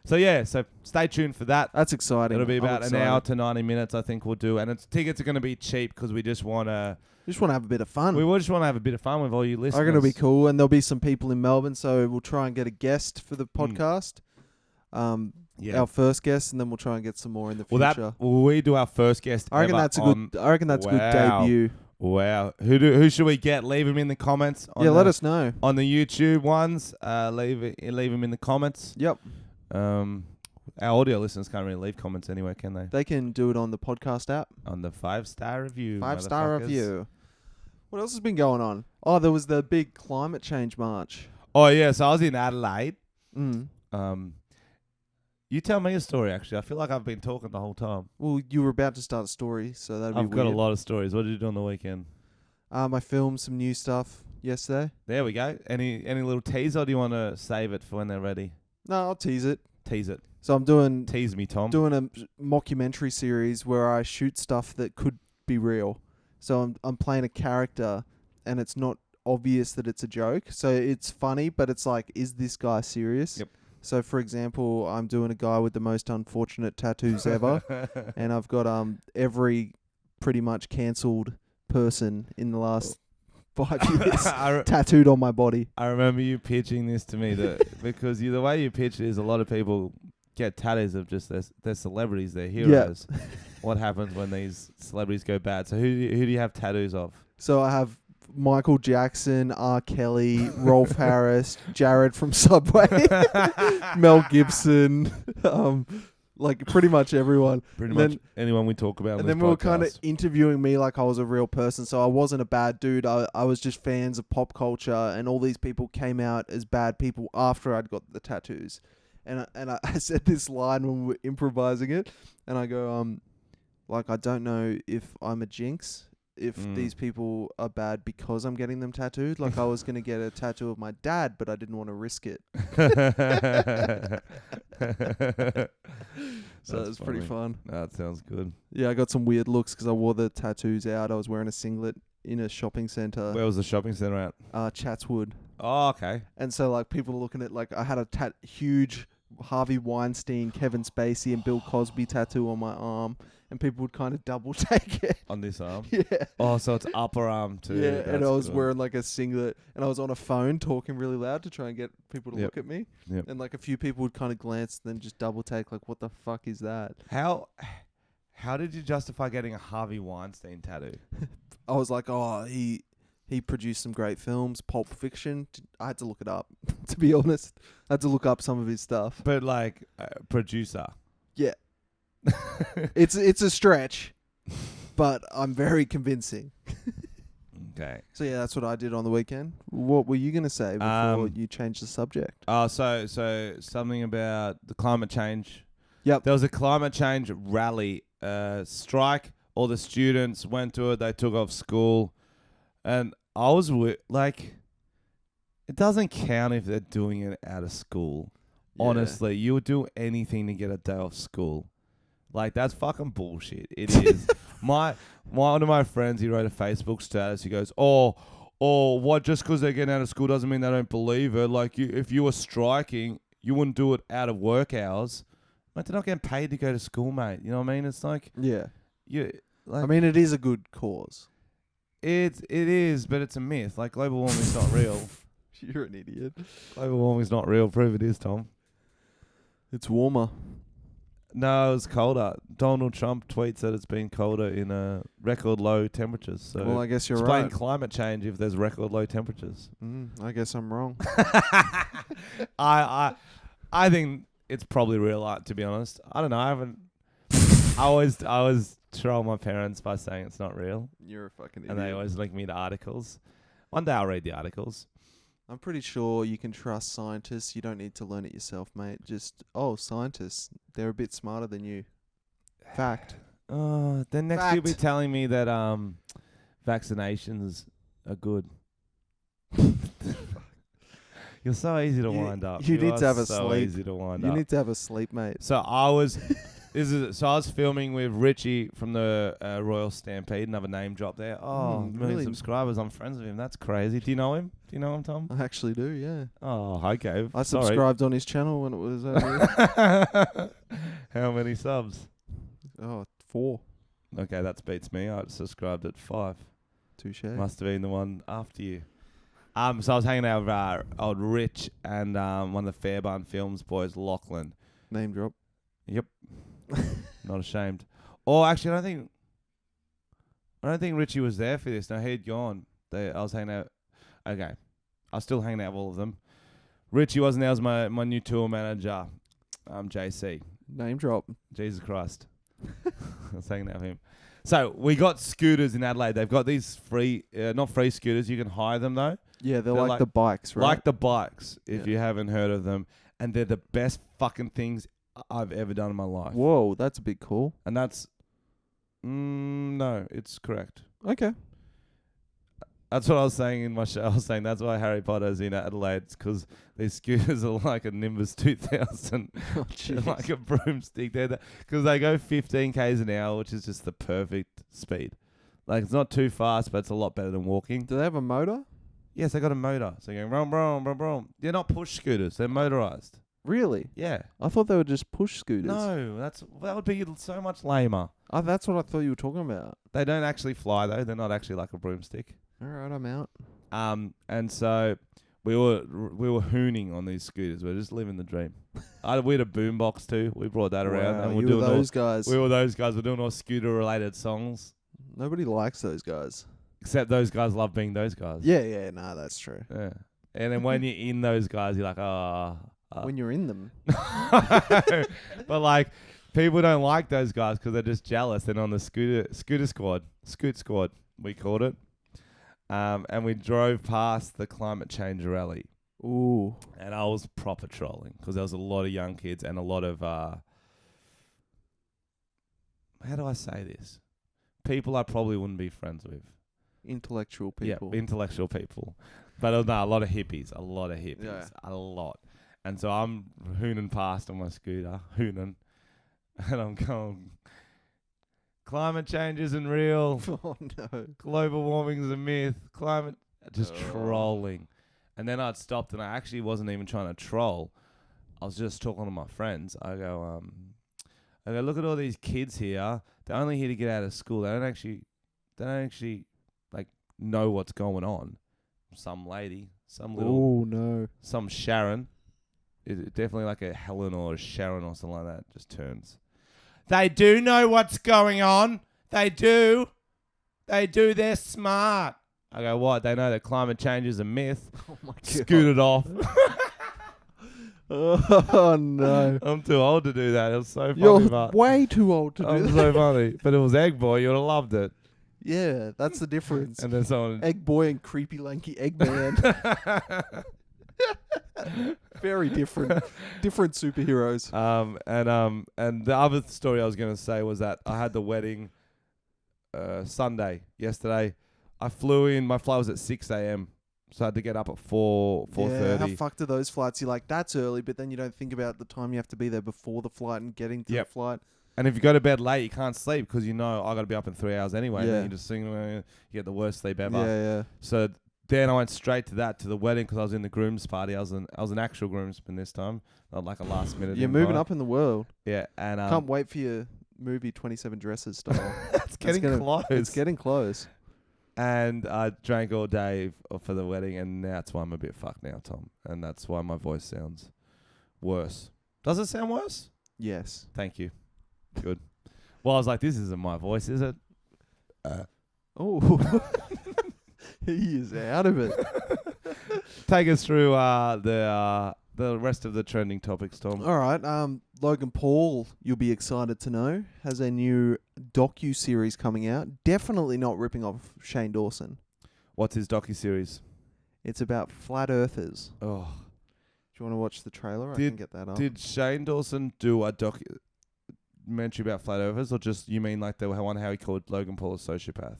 Speaker 2: So stay tuned for that.
Speaker 1: That's exciting.
Speaker 2: It'll be
Speaker 1: I'm
Speaker 2: about an
Speaker 1: excited.
Speaker 2: hour to 90 minutes, I think we'll do. And tickets are going to be cheap because we just want to...
Speaker 1: Just want to have a bit of fun.
Speaker 2: We just want to have a bit of fun with all you listeners.
Speaker 1: I'm going to be cool, and there'll be some people in Melbourne, so we'll try and get a guest for the podcast. Our first guest, and then we'll try and get some more in the future.
Speaker 2: Will we do our first guest
Speaker 1: I reckon
Speaker 2: ever
Speaker 1: that's a good debut.
Speaker 2: Wow. Who should we get? Leave them in the comments.
Speaker 1: Let us know.
Speaker 2: On the YouTube ones, leave them in the comments.
Speaker 1: Yep.
Speaker 2: Our audio listeners can't really leave comments anyway, can they?
Speaker 1: They can do it on the podcast app.
Speaker 2: On the 5-star review.
Speaker 1: 5-star
Speaker 2: motherfuckers.
Speaker 1: review. What else has been going on? Oh, there was the big climate change march.
Speaker 2: Oh, yeah. So I was in Adelaide.
Speaker 1: Mm.
Speaker 2: You tell me a story, actually. I feel like I've been talking the whole time.
Speaker 1: Well, you were about to start a story, so that'd be
Speaker 2: I've
Speaker 1: weird.
Speaker 2: got a lot of stories. What did you do on the weekend?
Speaker 1: I filmed some new stuff yesterday.
Speaker 2: There we go. Any little teaser, or do you want to save it for when they're ready?
Speaker 1: No, I'll tease it.
Speaker 2: Tease it.
Speaker 1: So I'm doing
Speaker 2: Tease me, Tom.
Speaker 1: a mockumentary series where I shoot stuff that could be real. So I'm playing a character, and it's not obvious that it's a joke. So it's funny, but it's like, is this guy serious?
Speaker 2: Yep.
Speaker 1: So for example, I'm doing a guy with the most unfortunate tattoos ever, and I've got every pretty much cancelled person in the last 5 years tattooed on my body.
Speaker 2: I remember you pitching this to me because the way you pitch it is a lot of people get tattoos of just their celebrities, their heroes. Yeah. What happens when these celebrities go bad? So who do you have tattoos of? So
Speaker 1: I have Michael Jackson, R. Kelly, Rolf Harris, Jared from Subway, Mel Gibson, like pretty much everyone.
Speaker 2: Pretty much anyone we talk about.
Speaker 1: And then we were kind of interviewing me like I was a real person. So I wasn't a bad dude. I was just fans of pop culture, and all these people came out as bad people after I'd got the tattoos. And I said this line when we were improvising it, and I go, like, I don't know if I'm a jinx, if these people are bad because I'm getting them tattooed. Like, I was going to get a tattoo of my dad, but I didn't want to risk it. So it was pretty fun.
Speaker 2: That sounds good.
Speaker 1: Yeah, I got some weird looks because I wore the tattoos out. I was wearing a singlet in a shopping centre.
Speaker 2: Where was the shopping centre at?
Speaker 1: Chatswood.
Speaker 2: Oh, okay.
Speaker 1: And so, like, people are looking at, like, I had a huge Harvey Weinstein, Kevin Spacey, and Bill Cosby tattoo on my arm. And people would kind of double take it.
Speaker 2: On this arm?
Speaker 1: Yeah.
Speaker 2: Oh, so it's upper arm too.
Speaker 1: Yeah,
Speaker 2: That's
Speaker 1: and I was
Speaker 2: good.
Speaker 1: wearing like a singlet, and I was on a phone talking really loud to try and get people to look at me.
Speaker 2: Yep.
Speaker 1: And like a few people would kind of glance and then just double take, like, what the fuck is that?
Speaker 2: How did you justify getting a Harvey Weinstein tattoo?
Speaker 1: I was like, oh, he produced some great films, Pulp Fiction. I had to look it up, to be honest. I had to look up some of his stuff.
Speaker 2: But like, producer.
Speaker 1: Yeah. It's a stretch, but I'm very convincing.
Speaker 2: Okay.
Speaker 1: So yeah, that's what I did on the weekend. What were you going to say before you changed the subject?
Speaker 2: So something about the climate change.
Speaker 1: Yep.
Speaker 2: There was a climate change rally, strike. All the students went to it. They took off school. And I was like, it doesn't count if they're doing it out of school. Yeah. Honestly, you would do anything to get a day off school. Like, that's fucking bullshit. It is. One of my friends, he wrote a Facebook status. He goes, oh, what? Just because they're getting out of school doesn't mean they don't believe it. Like, if you were striking, you wouldn't do it out of work hours. Mate, they're not getting paid to go to school, mate. You know what I mean? It's like
Speaker 1: Yeah.
Speaker 2: like
Speaker 1: I mean, it is a good cause.
Speaker 2: it is, but it's a myth. Like global warming's not real.
Speaker 1: You're an idiot.
Speaker 2: Global warming's not real. Prove it is, Tom.
Speaker 1: It's warmer.
Speaker 2: No, it's colder. Donald Trump tweets that it's been colder in record low temperatures. So
Speaker 1: Well, I guess you're
Speaker 2: explain
Speaker 1: right.
Speaker 2: climate change if there's record low temperatures.
Speaker 1: I guess I'm wrong.
Speaker 2: I think it's probably real, to be honest. I don't know. I haven't. I always troll my parents by saying it's not real,
Speaker 1: You're a fucking idiot.
Speaker 2: and they always link me to articles. One day I'll read the articles.
Speaker 1: I'm pretty sure you can trust scientists. You don't need to learn it yourself, mate. Just, scientists, they're a bit smarter than you. Fact.
Speaker 2: Then next you'll be telling me that vaccinations are good. You're so easy to wind up.
Speaker 1: You need to have a
Speaker 2: so
Speaker 1: sleep.
Speaker 2: easy to wind
Speaker 1: You
Speaker 2: up.
Speaker 1: need to have a sleep, mate.
Speaker 2: So I was filming with Richie from the Royal Stampede. Another name drop there. Oh, million
Speaker 1: really?
Speaker 2: subscribers. I'm friends with him. That's crazy. Do you know him? Do you know him, Tom?
Speaker 1: I actually do, yeah.
Speaker 2: Oh, hi, Gabe.
Speaker 1: I
Speaker 2: Sorry.
Speaker 1: subscribed on his channel when it was over.
Speaker 2: How many subs?
Speaker 1: 4.
Speaker 2: Okay, that beats me. I subscribed at 5.
Speaker 1: Touche.
Speaker 2: Must have been the one after you. So I was hanging out with old Rich and one of the Fairbairn Films boys, Lachlan.
Speaker 1: Name drop.
Speaker 2: Yep. Not ashamed. Or actually, I don't think Richie was there for this. No, he'd gone. I was hanging out. Okay. I was still hanging out with all of them. Richie wasn't there. It was my new tour manager, JC.
Speaker 1: Name drop.
Speaker 2: Jesus Christ. I was hanging out with him. So we got scooters in Adelaide. They've got these free, not free scooters. You can hire them though.
Speaker 1: Yeah, they're like the bikes, right?
Speaker 2: Like the bikes, if
Speaker 1: Yeah.
Speaker 2: you haven't heard of them. And they're the best fucking things I've ever done in my life.
Speaker 1: Whoa, that's a big call.
Speaker 2: And that's... no, it's correct.
Speaker 1: Okay.
Speaker 2: That's what I was saying in my show. I was saying that's why Harry Potter's in Adelaide. It's because these scooters are like a Nimbus 2000.
Speaker 1: Oh, jeez.
Speaker 2: Like a broomstick. Because they go 15 k's an hour, which is just the perfect speed. Like, it's not too fast, but it's a lot better than walking.
Speaker 1: Do they have a motor?
Speaker 2: Yes, they got a motor. So you're going, brum, brum, brum, brum. They're not push scooters. They're motorized.
Speaker 1: Really?
Speaker 2: Yeah.
Speaker 1: I thought they were just push scooters.
Speaker 2: No, that would be so much lamer.
Speaker 1: Oh, that's what I thought you were talking about.
Speaker 2: They don't actually fly, though. They're not actually like a broomstick.
Speaker 1: All right, I'm out.
Speaker 2: And so we were hooning on these scooters. We were just living the dream. We had a boombox too. We brought that around,
Speaker 1: Wow,
Speaker 2: and we're
Speaker 1: you
Speaker 2: doing
Speaker 1: were those guys.
Speaker 2: We were those guys. We're doing all scooter-related songs.
Speaker 1: Nobody likes those guys.
Speaker 2: Except those guys love being those guys.
Speaker 1: Yeah, nah, that's true.
Speaker 2: Yeah. And then when you're in those guys, you're like,
Speaker 1: When you're in them.
Speaker 2: But like, people don't like those guys because they're just jealous. They're on the scooter squad, scoot squad, we called it. And we drove past the climate change rally.
Speaker 1: Ooh.
Speaker 2: And I was proper trolling because there was a lot of young kids and a lot of, how do I say this? People I probably wouldn't be friends with.
Speaker 1: Intellectual people.
Speaker 2: Yeah, intellectual people. But no, a lot of hippies.
Speaker 1: Yeah.
Speaker 2: A lot. And so I'm hooning past on my scooter, and I'm going, climate change isn't real.
Speaker 1: Oh, no.
Speaker 2: Global warming's a myth. Just trolling. And then I'd stopped, and I actually wasn't even trying to troll. I was just talking to my friends. I go, look at all these kids here. They're only here to get out of school. They don't actually like know what's going on. Some lady, some Sharon, is definitely like a Helen or a Sharon or something like that. Just turns. They do know what's going on. They do. They're smart. I go, what? They know that climate change is a myth.
Speaker 1: Oh, my God.
Speaker 2: Scooted off.
Speaker 1: Oh, no.
Speaker 2: I'm too old to do that. It was so funny.
Speaker 1: You're way too old to do
Speaker 2: It was
Speaker 1: that.
Speaker 2: so funny. But it was Egg Boy. You would have loved it.
Speaker 1: Yeah, that's the difference.
Speaker 2: And then someone...
Speaker 1: Egg boy and creepy lanky egg man. Very different. Different superheroes.
Speaker 2: And the other story I was going to say was that I had the wedding Sunday, yesterday. I flew in. My flight was at 6 a.m. So I had to get up at 4:30.
Speaker 1: Yeah, how fucked are those flights? You're like, that's early, but then you don't think about the time you have to be there before the flight and getting to the flight.
Speaker 2: And if you go to bed late, you can't sleep because you know I got to be up in 3 hours anyway.
Speaker 1: Yeah.
Speaker 2: And then you just sing, you get the worst sleep ever.
Speaker 1: Yeah.
Speaker 2: So then I went straight to the wedding because I was in the groom's party. I was an actual groomsman this time, not like a last minute.
Speaker 1: You're
Speaker 2: invite.
Speaker 1: moving up in the world.
Speaker 2: Yeah, and
Speaker 1: Can't wait for your movie 27 Dresses style.
Speaker 2: it's getting close.
Speaker 1: It's getting close.
Speaker 2: And I drank all day for the wedding, and that's why I'm a bit fucked now, Tom. And that's why my voice sounds worse. Does it sound worse?
Speaker 1: Yes.
Speaker 2: Thank you. Good. Well, I was like, this isn't my voice, is it?
Speaker 1: Oh. He is out of it.
Speaker 2: Take us through the rest of the trending topics, Tom.
Speaker 1: All right. Logan Paul, you'll be excited to know, has a new docu-series coming out. Definitely not ripping off Shane Dawson.
Speaker 2: What's his docu-series?
Speaker 1: It's about flat earthers.
Speaker 2: Oh.
Speaker 1: Do you want to watch the trailer? I can get that up.
Speaker 2: Did Shane Dawson do a documentary about flat earthers, or just you mean like the one how he called Logan Paul a sociopath?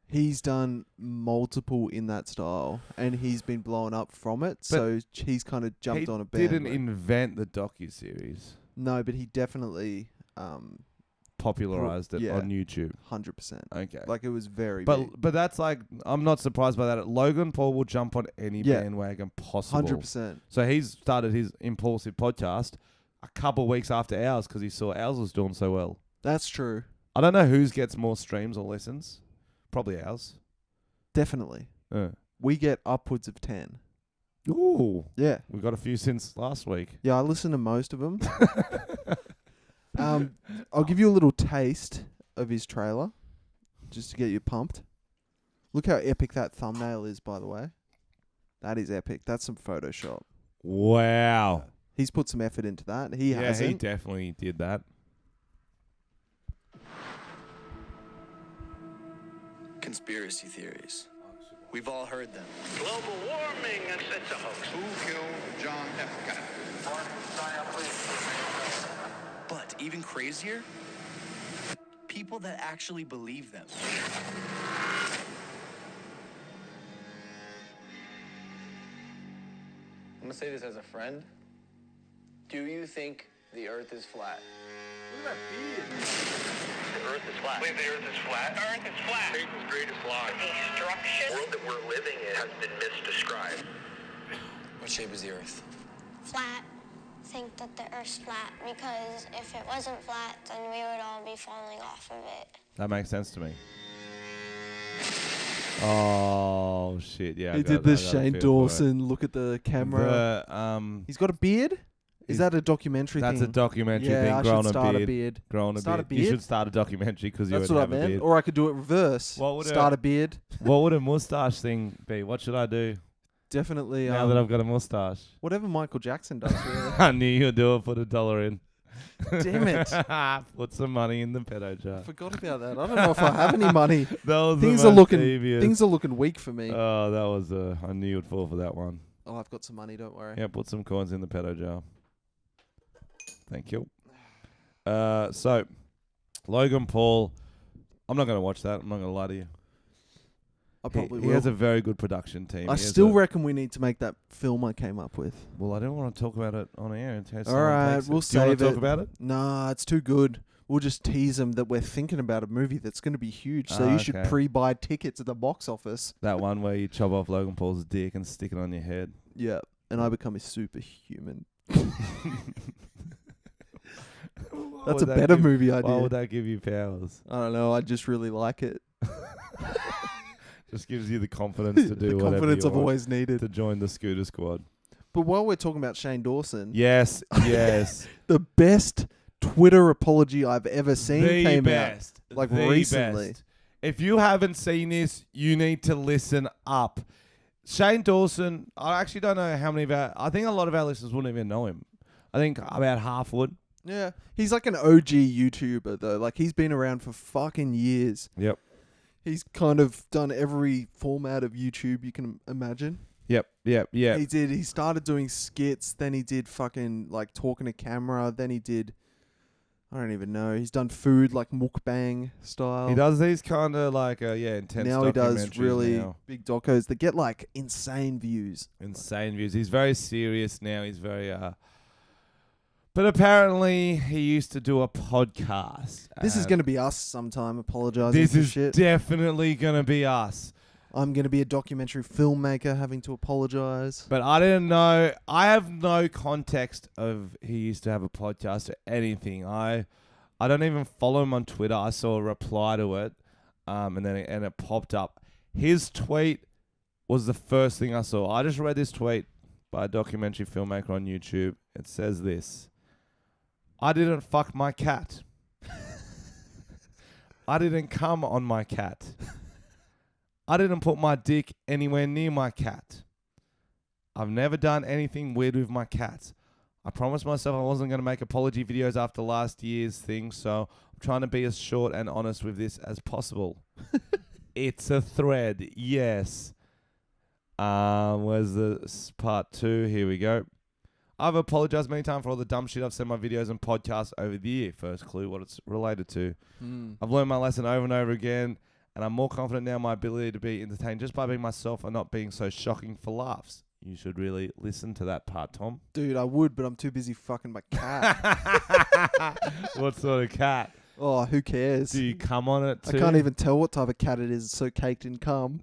Speaker 1: He's done multiple in that style, and he's been blown up from it. So he's kind of jumped on a band.
Speaker 2: He didn't invent the docu-series.
Speaker 1: No, but he definitely
Speaker 2: popularized it on YouTube.
Speaker 1: 100%.
Speaker 2: Okay.
Speaker 1: Like, it was very big.
Speaker 2: But that's like, I'm not surprised by that. Logan Paul will jump on any bandwagon possible.
Speaker 1: 100%.
Speaker 2: So he's started his Impulsive podcast a couple weeks after ours because he saw ours was doing so well.
Speaker 1: That's true.
Speaker 2: I don't know whose gets more streams or listens. Probably ours.
Speaker 1: Definitely. We get upwards of 10.
Speaker 2: Ooh.
Speaker 1: Yeah.
Speaker 2: We got a few since last week.
Speaker 1: Yeah, I listen to most of them. I'll give you a little taste of his trailer, just to get you pumped. Look how epic that thumbnail is, by the way. That is epic. That's some Photoshop.
Speaker 2: Wow.
Speaker 1: He's put some effort into that. He hasn't.
Speaker 2: He definitely did that.
Speaker 4: Conspiracy theories. We've all heard them.
Speaker 3: Global warming, it's a hoax.
Speaker 5: Who killed John F. Kennedy?
Speaker 4: But even crazier, people that actually believe them.
Speaker 6: I'm gonna say this as a friend. Do you think the Earth is flat?
Speaker 3: The Earth is flat. Wait, the Earth is flat? Earth is flat. Satan's greatest lie. Destruction. The world that we're living in has been misdescribed.
Speaker 4: What shape is the Earth?
Speaker 7: Flat. Think that the Earth's flat because if it wasn't flat, then we would all be falling off of it.
Speaker 2: That makes sense to me. Oh shit! Yeah,
Speaker 1: He did the Shane Dawson look at the camera. He's got a beard. Is that a documentary thing?
Speaker 2: That's a documentary thing.
Speaker 1: I should start a beard.
Speaker 2: Growing a beard. You should start a documentary because you would
Speaker 1: That's what I
Speaker 2: have a
Speaker 1: meant.
Speaker 2: beard.
Speaker 1: Or I could do it reverse. Start a beard.
Speaker 2: What would a mustache thing be? What should I do?
Speaker 1: Definitely.
Speaker 2: Now that I've got a mustache.
Speaker 1: Whatever Michael Jackson does, really.
Speaker 2: I knew you'd do it. Put $1 in.
Speaker 1: Damn it.
Speaker 2: Put some money in the pedo jar.
Speaker 1: Forgot about that. I don't know if I have any money.
Speaker 2: Things
Speaker 1: are looking weak for me.
Speaker 2: Oh, that was I knew you'd fall for that one.
Speaker 1: Oh, I've got some money, don't worry.
Speaker 2: Yeah, put some coins in the pedo jar. Thank you. So, Logan Paul, I'm not going to watch that. I'm not going to lie to you.
Speaker 1: I probably will.
Speaker 2: He has a very good production team.
Speaker 1: I still reckon we need to make that film I came up with.
Speaker 2: Well, I don't want to talk about it on air.
Speaker 1: All right, we'll save it.
Speaker 2: Do you want to talk about it?
Speaker 1: Nah, it's too good. We'll just tease them that we're thinking about a movie that's going to be huge. So you should pre-buy tickets at the box office.
Speaker 2: That one where you chop off Logan Paul's dick and stick it on your head.
Speaker 1: Yeah, and I become a superhuman. That's a better movie idea.
Speaker 2: Why would that give you powers?
Speaker 1: I don't know. I just really like it.
Speaker 2: Just gives you the confidence to do whatever
Speaker 1: confidence
Speaker 2: you
Speaker 1: I've
Speaker 2: want
Speaker 1: always needed
Speaker 2: to join the scooter squad.
Speaker 1: But while we're talking about Shane Dawson,
Speaker 2: yes,
Speaker 1: the best Twitter apology I've ever seen came out like
Speaker 2: the
Speaker 1: recently.
Speaker 2: Best. If you haven't seen this, you need to listen up. Shane Dawson, I actually don't know how many of I think a lot of our listeners wouldn't even know him. I think about half would.
Speaker 1: Yeah, he's like an OG YouTuber though. Like he's been around for fucking years.
Speaker 2: Yep.
Speaker 1: He's kind of done every format of YouTube you can imagine.
Speaker 2: Yep.
Speaker 1: He started doing skits, then he did fucking like talking to camera, then he did, I don't even know. He's done food like mukbang style.
Speaker 2: He does these kind of like intense.
Speaker 1: Now he does really
Speaker 2: now.
Speaker 1: big docos that get like insane views.
Speaker 2: Insane views. He's very serious now. He's very But apparently he used to do a podcast.
Speaker 1: This is going to be us sometime apologizing
Speaker 2: This
Speaker 1: for
Speaker 2: is
Speaker 1: shit.
Speaker 2: definitely going to be us.
Speaker 1: I'm going to be a documentary filmmaker having to apologize.
Speaker 2: But I didn't know. I have no context of he used to have a podcast or anything. I don't even follow him on Twitter. I saw a reply to it, and then it popped up. His tweet was the first thing I saw. I just read this tweet by a documentary filmmaker on YouTube. It says this: I didn't fuck my cat. I didn't come on my cat. I didn't put my dick anywhere near my cat. I've never done anything weird with my cat. I promised myself I wasn't going to make apology videos after last year's thing, so I'm trying to be as short and honest with this as possible. It's a thread, yes. Where's the part 2? Here we go. I've apologized many times for all the dumb shit I've said in my videos and podcasts over the year. First clue what it's related to. I've learned my lesson over and over again, and I'm more confident now in my ability to be entertained just by being myself and not being so shocking for laughs. You should really listen to that part, Tom.
Speaker 1: Dude, I would, but I'm too busy fucking my cat.
Speaker 2: What sort of cat?
Speaker 1: Oh, who cares?
Speaker 2: Do you come on it too?
Speaker 1: I can't even tell what type of cat it is. It's so caked in cum.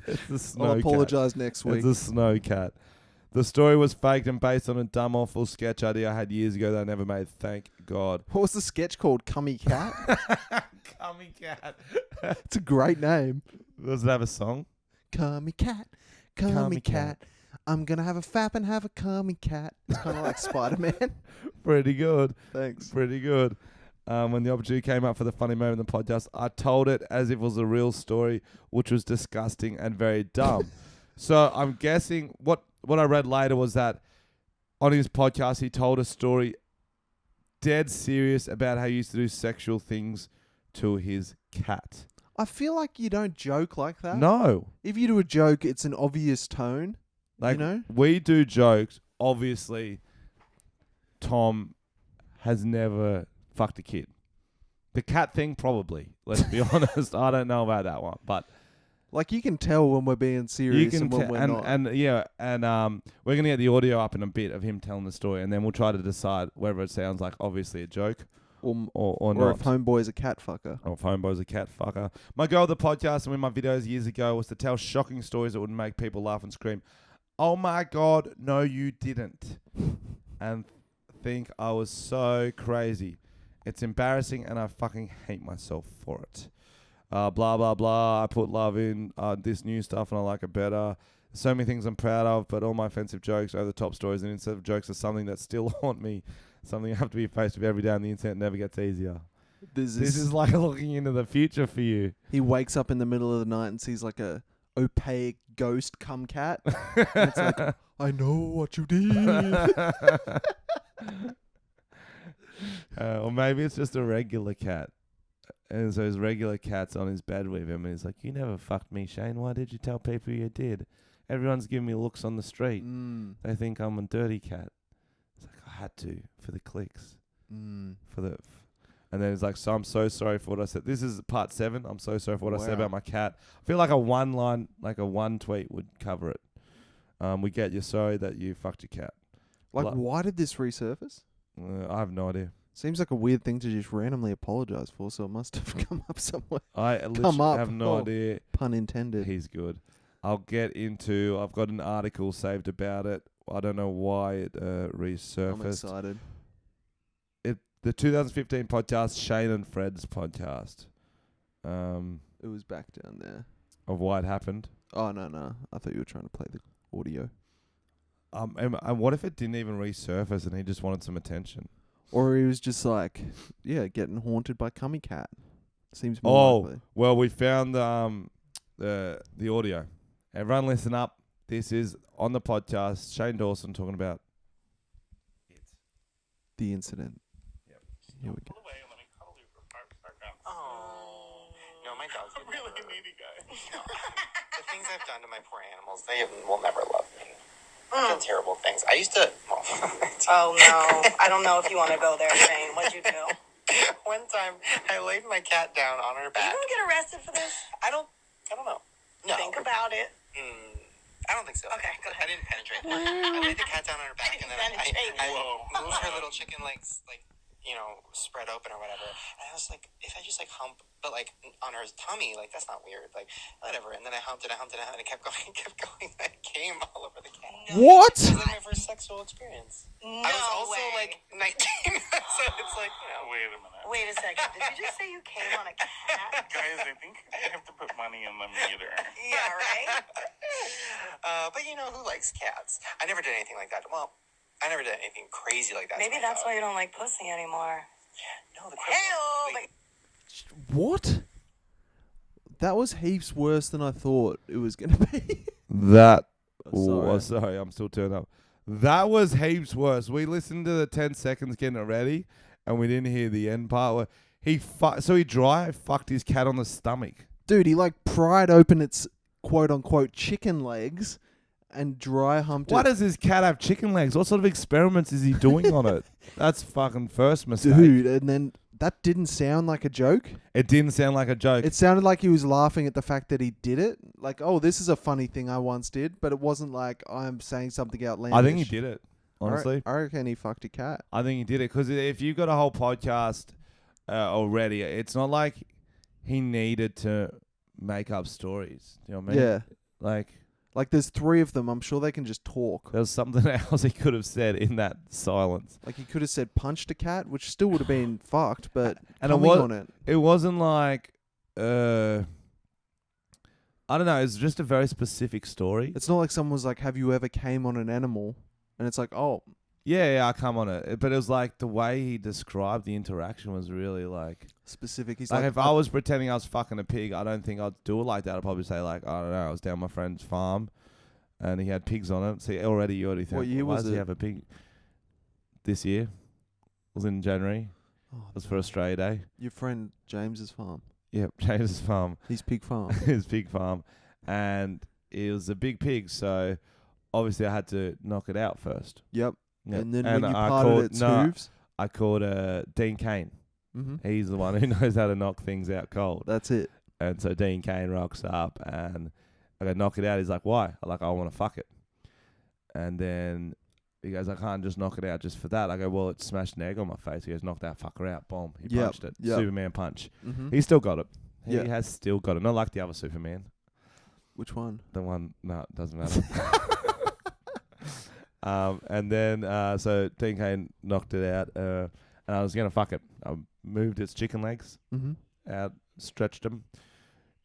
Speaker 2: It's the snow
Speaker 1: I'll apologize
Speaker 2: cat.
Speaker 1: next week.
Speaker 2: It's a snow cat. The story was faked and based on a dumb, awful sketch idea I had years ago that I never made. Thank God.
Speaker 1: What was the sketch called? Cummy Cat?
Speaker 2: Cummy cat.
Speaker 1: It's a great name.
Speaker 2: Does it have a song?
Speaker 1: Cummy Cat. Cummy Cat. I'm going to have a fap and have a cummy cat. It's kind of like Spider-Man.
Speaker 2: Pretty good.
Speaker 1: Thanks.
Speaker 2: Pretty good. When the opportunity came up for the funny moment in the podcast, I told it as if it was a real story, which was disgusting and very dumb. So I'm guessing what I read later was that on his podcast, he told a story dead serious about how he used to do sexual things to his cat.
Speaker 1: I feel like you don't joke like that.
Speaker 2: No.
Speaker 1: If you do a joke, it's an obvious tone.
Speaker 2: Like,
Speaker 1: you know?
Speaker 2: we do jokes. Obviously, Tom has never fucked a kid. The cat thing, probably. Let's be honest. I don't know about that one. But
Speaker 1: like, you can tell when we're being serious and when we're not.
Speaker 2: And we're going to get the audio up in a bit of him telling the story, and then we'll try to decide whether it sounds like obviously a joke or not.
Speaker 1: Or if Homeboy's a cat fucker.
Speaker 2: Or if Homeboy's a cat fucker. My goal with the podcast and with my videos years ago was to tell shocking stories that would make people laugh and scream, "Oh my God, no you didn't." And think I was so crazy. It's embarrassing and I fucking hate myself for it. Blah, blah, blah. I put love in this new stuff and I like it better. So many things I'm proud of, but all my offensive jokes, over the top stories and instead of jokes are something that still haunt me. Something I have to be faced with every day on the internet never gets easier. This is like looking into the future for you.
Speaker 1: He wakes up in the middle of the night and sees like a opaque ghost cum cat. And it's like, I know what you did.
Speaker 2: Or maybe it's just a regular cat. And so his regular cat's on his bed with him and he's like, "You never fucked me, Shane. Why did you tell people you did? Everyone's giving me looks on the street. They think I'm a dirty cat." It's like, I had to for the clicks. And then it's like, "So I'm so sorry for what I said." This is part 7. I'm so sorry for what I said about my cat. I feel like a one line, like a one tweet would cover it. We get you sorry that you fucked your cat.
Speaker 1: Like, why did this resurface?
Speaker 2: I have no idea.
Speaker 1: Seems like a weird thing to just randomly apologize for, so it must have come up somewhere.
Speaker 2: I literally have no idea.
Speaker 1: Pun intended.
Speaker 2: He's good. I've got an article saved about it. I don't know why it resurfaced.
Speaker 1: I'm excited.
Speaker 2: The 2015 podcast, Shane and Fred's podcast.
Speaker 1: It was back down there.
Speaker 2: Of why it happened.
Speaker 1: Oh, no. I thought you were trying to play the audio.
Speaker 2: And what if it didn't even resurface and he just wanted some attention?
Speaker 1: Or he was just like, getting haunted by Cummy Cat. Seems more likely.
Speaker 2: Well, we found the audio. Everyone listen up. This is on the podcast, Shane Dawson talking about
Speaker 1: the incident.
Speaker 2: Yep.
Speaker 1: Here we go.
Speaker 8: Oh. No, my dog's a really needy guy. The things I've done to my poor animals, they will never love me. I've done terrible things. I used to...
Speaker 9: Oh, no. I don't know if you want to go there, Shane. What'd you do?
Speaker 8: One time, I laid my cat down on her back.
Speaker 9: Are you going to get arrested for this?
Speaker 8: I don't know. No.
Speaker 9: Think about it.
Speaker 8: I don't think so.
Speaker 9: Okay, go ahead.
Speaker 8: I didn't penetrate. I laid the cat down on her back, and then I moved her little chicken legs, like, spread open or whatever. And I was like, if I just like hump, but like on her tummy, like that's not weird, like whatever. And then I humped it, and it kept going, and I came all over the cat.
Speaker 1: What?
Speaker 8: It was like my first sexual experience.
Speaker 9: No
Speaker 8: I was also
Speaker 9: way.
Speaker 8: like 19, so it's like,
Speaker 6: Wait a minute.
Speaker 9: Wait a second. Did you just say you came on a cat?
Speaker 6: Guys, I think I have to put money in the meter.
Speaker 9: Yeah, right?
Speaker 8: But who likes cats? I never did anything like that. Well, I never did anything crazy like that. to
Speaker 9: Maybe
Speaker 8: my
Speaker 9: that's
Speaker 8: dog.
Speaker 9: why you don't like pussy anymore.
Speaker 8: No, the
Speaker 9: Hey-oh,
Speaker 8: like,
Speaker 1: What? That was heaps worse than I thought it was going to be.
Speaker 2: That.
Speaker 1: Sorry.
Speaker 2: Sorry, I'm still turned up. That was heaps worse. We listened to the 10 seconds getting it ready, and we didn't hear the end part where he fucked his cat on the stomach.
Speaker 1: Dude, he like pried open its quote unquote chicken legs and dry humped
Speaker 2: Why
Speaker 1: it.
Speaker 2: does his cat have chicken legs? What sort of experiments is he doing on it? That's fucking first mistake.
Speaker 1: Dude, and then that didn't sound like a joke.
Speaker 2: It didn't sound like a joke.
Speaker 1: It sounded like he was laughing at the fact that he did it. Like, oh, this is a funny thing I once did, but it wasn't like I'm saying something outlandish.
Speaker 2: I think he did it, honestly.
Speaker 1: I reckon he fucked a cat.
Speaker 2: I think he did it because if you got a whole podcast already, it's not like he needed to make up stories. Do you know what I mean?
Speaker 1: Yeah.
Speaker 2: Like
Speaker 1: there's 3 of them. I'm sure they can just talk.
Speaker 2: there was something else he could have said in that silence.
Speaker 1: Like he could have said punched a cat, which still would have been fucked, but
Speaker 2: And
Speaker 1: coming on it.
Speaker 2: It wasn't like I don't know. It's just a very specific story.
Speaker 1: It's not like someone was like, have you ever came on an animal? And it's like, oh.
Speaker 2: Yeah, I come on it. But it was like the way he described the interaction was really like
Speaker 1: Specific. He's
Speaker 2: like
Speaker 1: like,
Speaker 2: if I was pretending I was fucking a pig, I don't think I'd do it like that. I'd probably say like, I don't know, I was down my friend's farm and he had pigs on it. See, you already think,
Speaker 1: What year
Speaker 2: why
Speaker 1: was
Speaker 2: does he
Speaker 1: it?
Speaker 2: have a pig? This year. It was in January.
Speaker 1: oh,
Speaker 2: It was for Australia Day.
Speaker 1: your friend James's farm.
Speaker 2: Yep, James's farm.
Speaker 1: His pig farm.
Speaker 2: His pig farm. And it was a big pig, so obviously I had to knock it out first.
Speaker 1: Yep.
Speaker 2: Yep.
Speaker 1: And then when you
Speaker 2: I
Speaker 1: parted
Speaker 2: called,
Speaker 1: its
Speaker 2: no,
Speaker 1: hooves.
Speaker 2: I called Dean Kane.
Speaker 1: Mm-hmm.
Speaker 2: He's the one who knows how to knock things out cold.
Speaker 1: That's it.
Speaker 2: And so Dean Kane rocks up and I go, knock it out. He's like, why? I'm like, I want to fuck it. And then he goes, I can't just knock it out just for that. I go, well, it smashed an egg on my face. He goes, knock that fucker out. Boom. He
Speaker 1: Yep,
Speaker 2: punched it.
Speaker 1: yep.
Speaker 2: Superman punch.
Speaker 1: Mm-hmm.
Speaker 2: He's still got it. He
Speaker 1: Yeah.
Speaker 2: has still got it. Not like the other Superman.
Speaker 1: Which one?
Speaker 2: The one, no, it doesn't matter. And then, so Dean Kane knocked it out, and I was going to fuck it. I moved its chicken legs
Speaker 1: Mm-hmm.
Speaker 2: out, stretched them,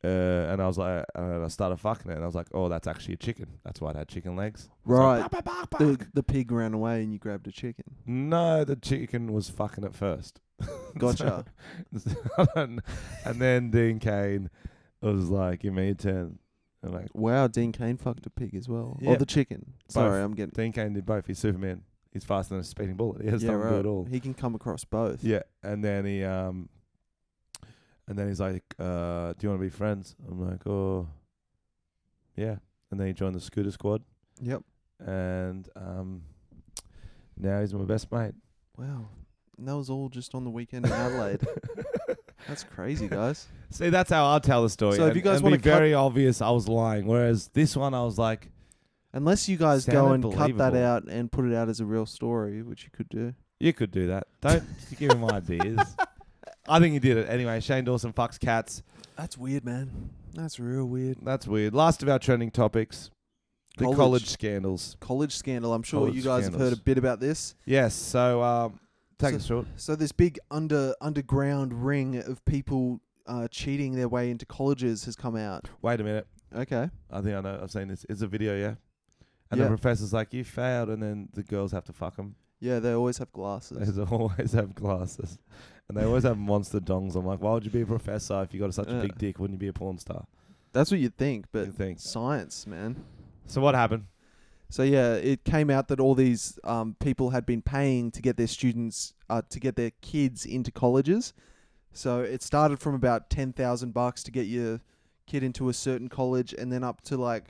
Speaker 2: and I was like, I started fucking it, and I was like, oh, that's actually a chicken. That's why it had chicken legs. I was
Speaker 1: Right.
Speaker 2: like, bark, bark, bark, bark.
Speaker 1: The pig ran away and you grabbed a chicken.
Speaker 2: No, the chicken was fucking it first.
Speaker 1: Gotcha.
Speaker 2: And then Dean Kane was like, give me a 10. I'm like,
Speaker 1: Wow, Dean Kane fucked a pig as well.
Speaker 2: Yeah.
Speaker 1: Oh, the chicken. Sorry,
Speaker 2: Both.
Speaker 1: I'm getting...
Speaker 2: Dean Kane did both. He's Superman. He's faster than a speeding bullet. He has
Speaker 1: yeah,
Speaker 2: nothing to do at all.
Speaker 1: He can come across both.
Speaker 2: Yeah, and then he and then he's like, do you want to be friends? I'm like, oh, yeah. And then he joined the scooter squad,
Speaker 1: Yep.
Speaker 2: and now he's my best mate.
Speaker 1: Wow. And that was all just on the weekend in Adelaide. That's crazy, guys.
Speaker 2: See, that's how I'll tell the story.
Speaker 1: So if you guys
Speaker 2: and
Speaker 1: wanna
Speaker 2: be very obvious, I was lying. Whereas this one, I was like,
Speaker 1: Unless you guys go and
Speaker 2: Sounded
Speaker 1: cut that
Speaker 2: believable.
Speaker 1: out and put it out as a real story, which you could do.
Speaker 2: you could do that. Don't give him ideas. I think he did it. Anyway, Shane Dawson fucks cats.
Speaker 1: That's weird, man. That's real weird.
Speaker 2: That's weird. Last of our trending topics. The college scandals.
Speaker 1: College scandal. I'm sure
Speaker 2: College
Speaker 1: you guys have heard
Speaker 2: scandals.
Speaker 1: a bit about this.
Speaker 2: Yes, so take us through it.
Speaker 1: So this big underground ring of people cheating their way into colleges has come out.
Speaker 2: Wait a minute.
Speaker 1: Okay.
Speaker 2: I think I know. I've seen this. It's a video, yeah? And
Speaker 1: Yeah.
Speaker 2: the professor's like, you failed, and then the girls have to fuck them.
Speaker 1: Yeah, they always have glasses.
Speaker 2: They always have glasses. And they always have monster dongs. I'm like, why would you be a professor if you got such a big dick? Wouldn't you be a porn star?
Speaker 1: That's what you'd think, but
Speaker 2: You'd think.
Speaker 1: science, man.
Speaker 2: So what happened?
Speaker 1: So yeah, it came out that all these people had been paying to get their students, to get their kids into colleges. So it started from about $10,000 to get your kid into a certain college, and then up to like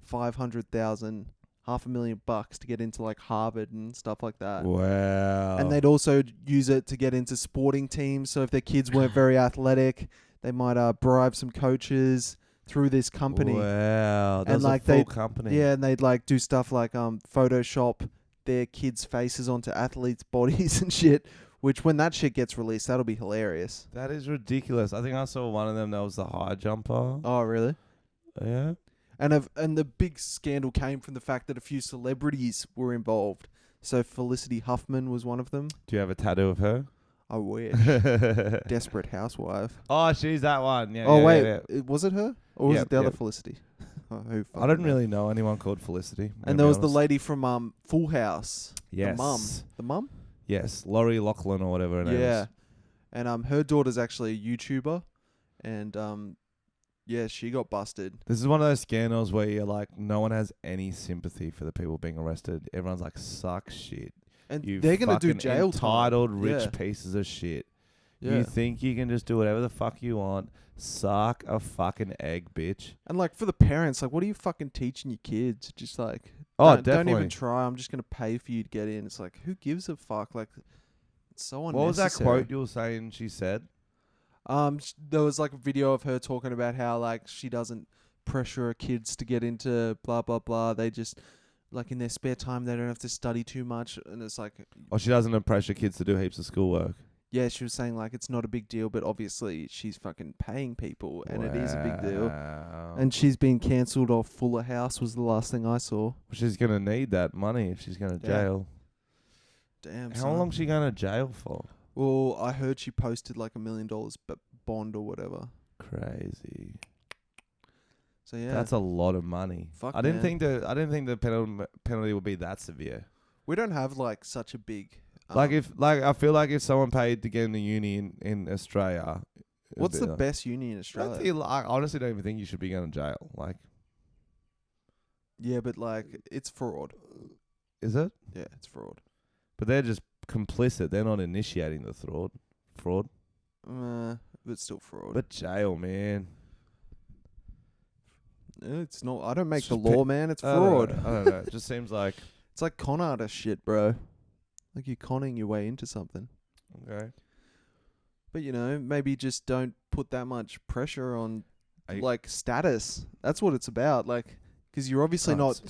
Speaker 1: $500,000, $500,000 to get into like Harvard and stuff like that.
Speaker 2: Wow.
Speaker 1: And they'd also use it to get into sporting teams. So if their kids weren't very athletic, they might bribe some coaches through this company.
Speaker 2: Wow. That's
Speaker 1: And, like,
Speaker 2: a full
Speaker 1: they'd-
Speaker 2: company.
Speaker 1: Yeah, and they'd like do stuff like Photoshop their kids' faces onto athletes' bodies and shit, Which when that shit gets released, that'll be hilarious.
Speaker 2: That is ridiculous. I think I saw one of them that was the high jumper.
Speaker 1: Oh, really?
Speaker 2: Yeah.
Speaker 1: And the big scandal came from the fact that a few celebrities were involved. So Felicity Huffman was one of them.
Speaker 2: Do you have a tattoo of her?
Speaker 1: I wish. Desperate Housewife.
Speaker 2: Oh, she's that one. Yeah.
Speaker 1: Oh,
Speaker 2: yeah,
Speaker 1: wait.
Speaker 2: yeah.
Speaker 1: Was it her? Or was
Speaker 2: Yep,
Speaker 1: it the other
Speaker 2: yep.
Speaker 1: Felicity? Oh, who
Speaker 2: I
Speaker 1: fucking
Speaker 2: don't
Speaker 1: knows?
Speaker 2: really know anyone called Felicity.
Speaker 1: And there was the lady from Full House.
Speaker 2: Yes.
Speaker 1: The mum. The mum?
Speaker 2: Yes, Laurie Loughlin or whatever her name
Speaker 1: Yeah.
Speaker 2: is.
Speaker 1: And her daughter's actually a YouTuber. And yeah, she got busted.
Speaker 2: This is one of those scandals where you're like, no one has any sympathy for the people being arrested. Everyone's like, suck shit.
Speaker 1: And
Speaker 2: You
Speaker 1: they're going to do
Speaker 2: fucking
Speaker 1: jail time.
Speaker 2: entitled rich
Speaker 1: Yeah.
Speaker 2: pieces of shit.
Speaker 1: Yeah.
Speaker 2: You think you can just do whatever the fuck you want. Suck a fucking egg, bitch.
Speaker 1: And like for the parents, like what are you fucking teaching your kids? Just like
Speaker 2: Oh,
Speaker 1: don't
Speaker 2: definitely.
Speaker 1: even try. I'm just gonna pay for you to get in. It's like who gives a fuck? Like it's so unnecessary.
Speaker 2: What was that quote you were saying she said?
Speaker 1: There was like a video of her talking about how like she doesn't pressure her kids to get into blah blah blah. They just like in their spare time they don't have to study too much. And it's like
Speaker 2: Or she doesn't pressure kids to do heaps of schoolwork.
Speaker 1: yeah, she was saying like it's not a big deal, but obviously she's fucking paying people, and it is a big deal.
Speaker 2: Wow.
Speaker 1: And she's been cancelled off Fuller House was the last thing I saw.
Speaker 2: She's going to need that money if she's going to
Speaker 1: Yeah.
Speaker 2: jail.
Speaker 1: Damn.
Speaker 2: How long is she going to jail for?
Speaker 1: Well, I heard she posted like $1 million bond or whatever.
Speaker 2: Crazy.
Speaker 1: So yeah,
Speaker 2: That's a lot of money.
Speaker 1: Fuck,
Speaker 2: I didn't
Speaker 1: man.
Speaker 2: think the penalty would be that severe.
Speaker 1: we don't have like such a big.
Speaker 2: I feel like if someone paid to get into uni in Australia, it'd
Speaker 1: What's
Speaker 2: be
Speaker 1: the
Speaker 2: like-
Speaker 1: best uni in
Speaker 2: I
Speaker 1: Australia?
Speaker 2: honestly don't even think you should be going to jail. Like,
Speaker 1: Yeah, but like it's fraud.
Speaker 2: is it?
Speaker 1: Yeah, it's fraud.
Speaker 2: But they're just complicit. They're not initiating the fraud.
Speaker 1: But still fraud.
Speaker 2: But jail, man.
Speaker 1: It's not. I don't make
Speaker 2: It's
Speaker 1: the
Speaker 2: just
Speaker 1: law, man. It's fraud.
Speaker 2: I don't know. It just seems like
Speaker 1: It's like con artist shit, bro. Like you're conning your way into something.
Speaker 2: okay.
Speaker 1: But you know, maybe just don't put that much pressure on
Speaker 2: Are you-
Speaker 1: like status. That's what it's about. Like, because you're obviously
Speaker 2: Oh,
Speaker 1: not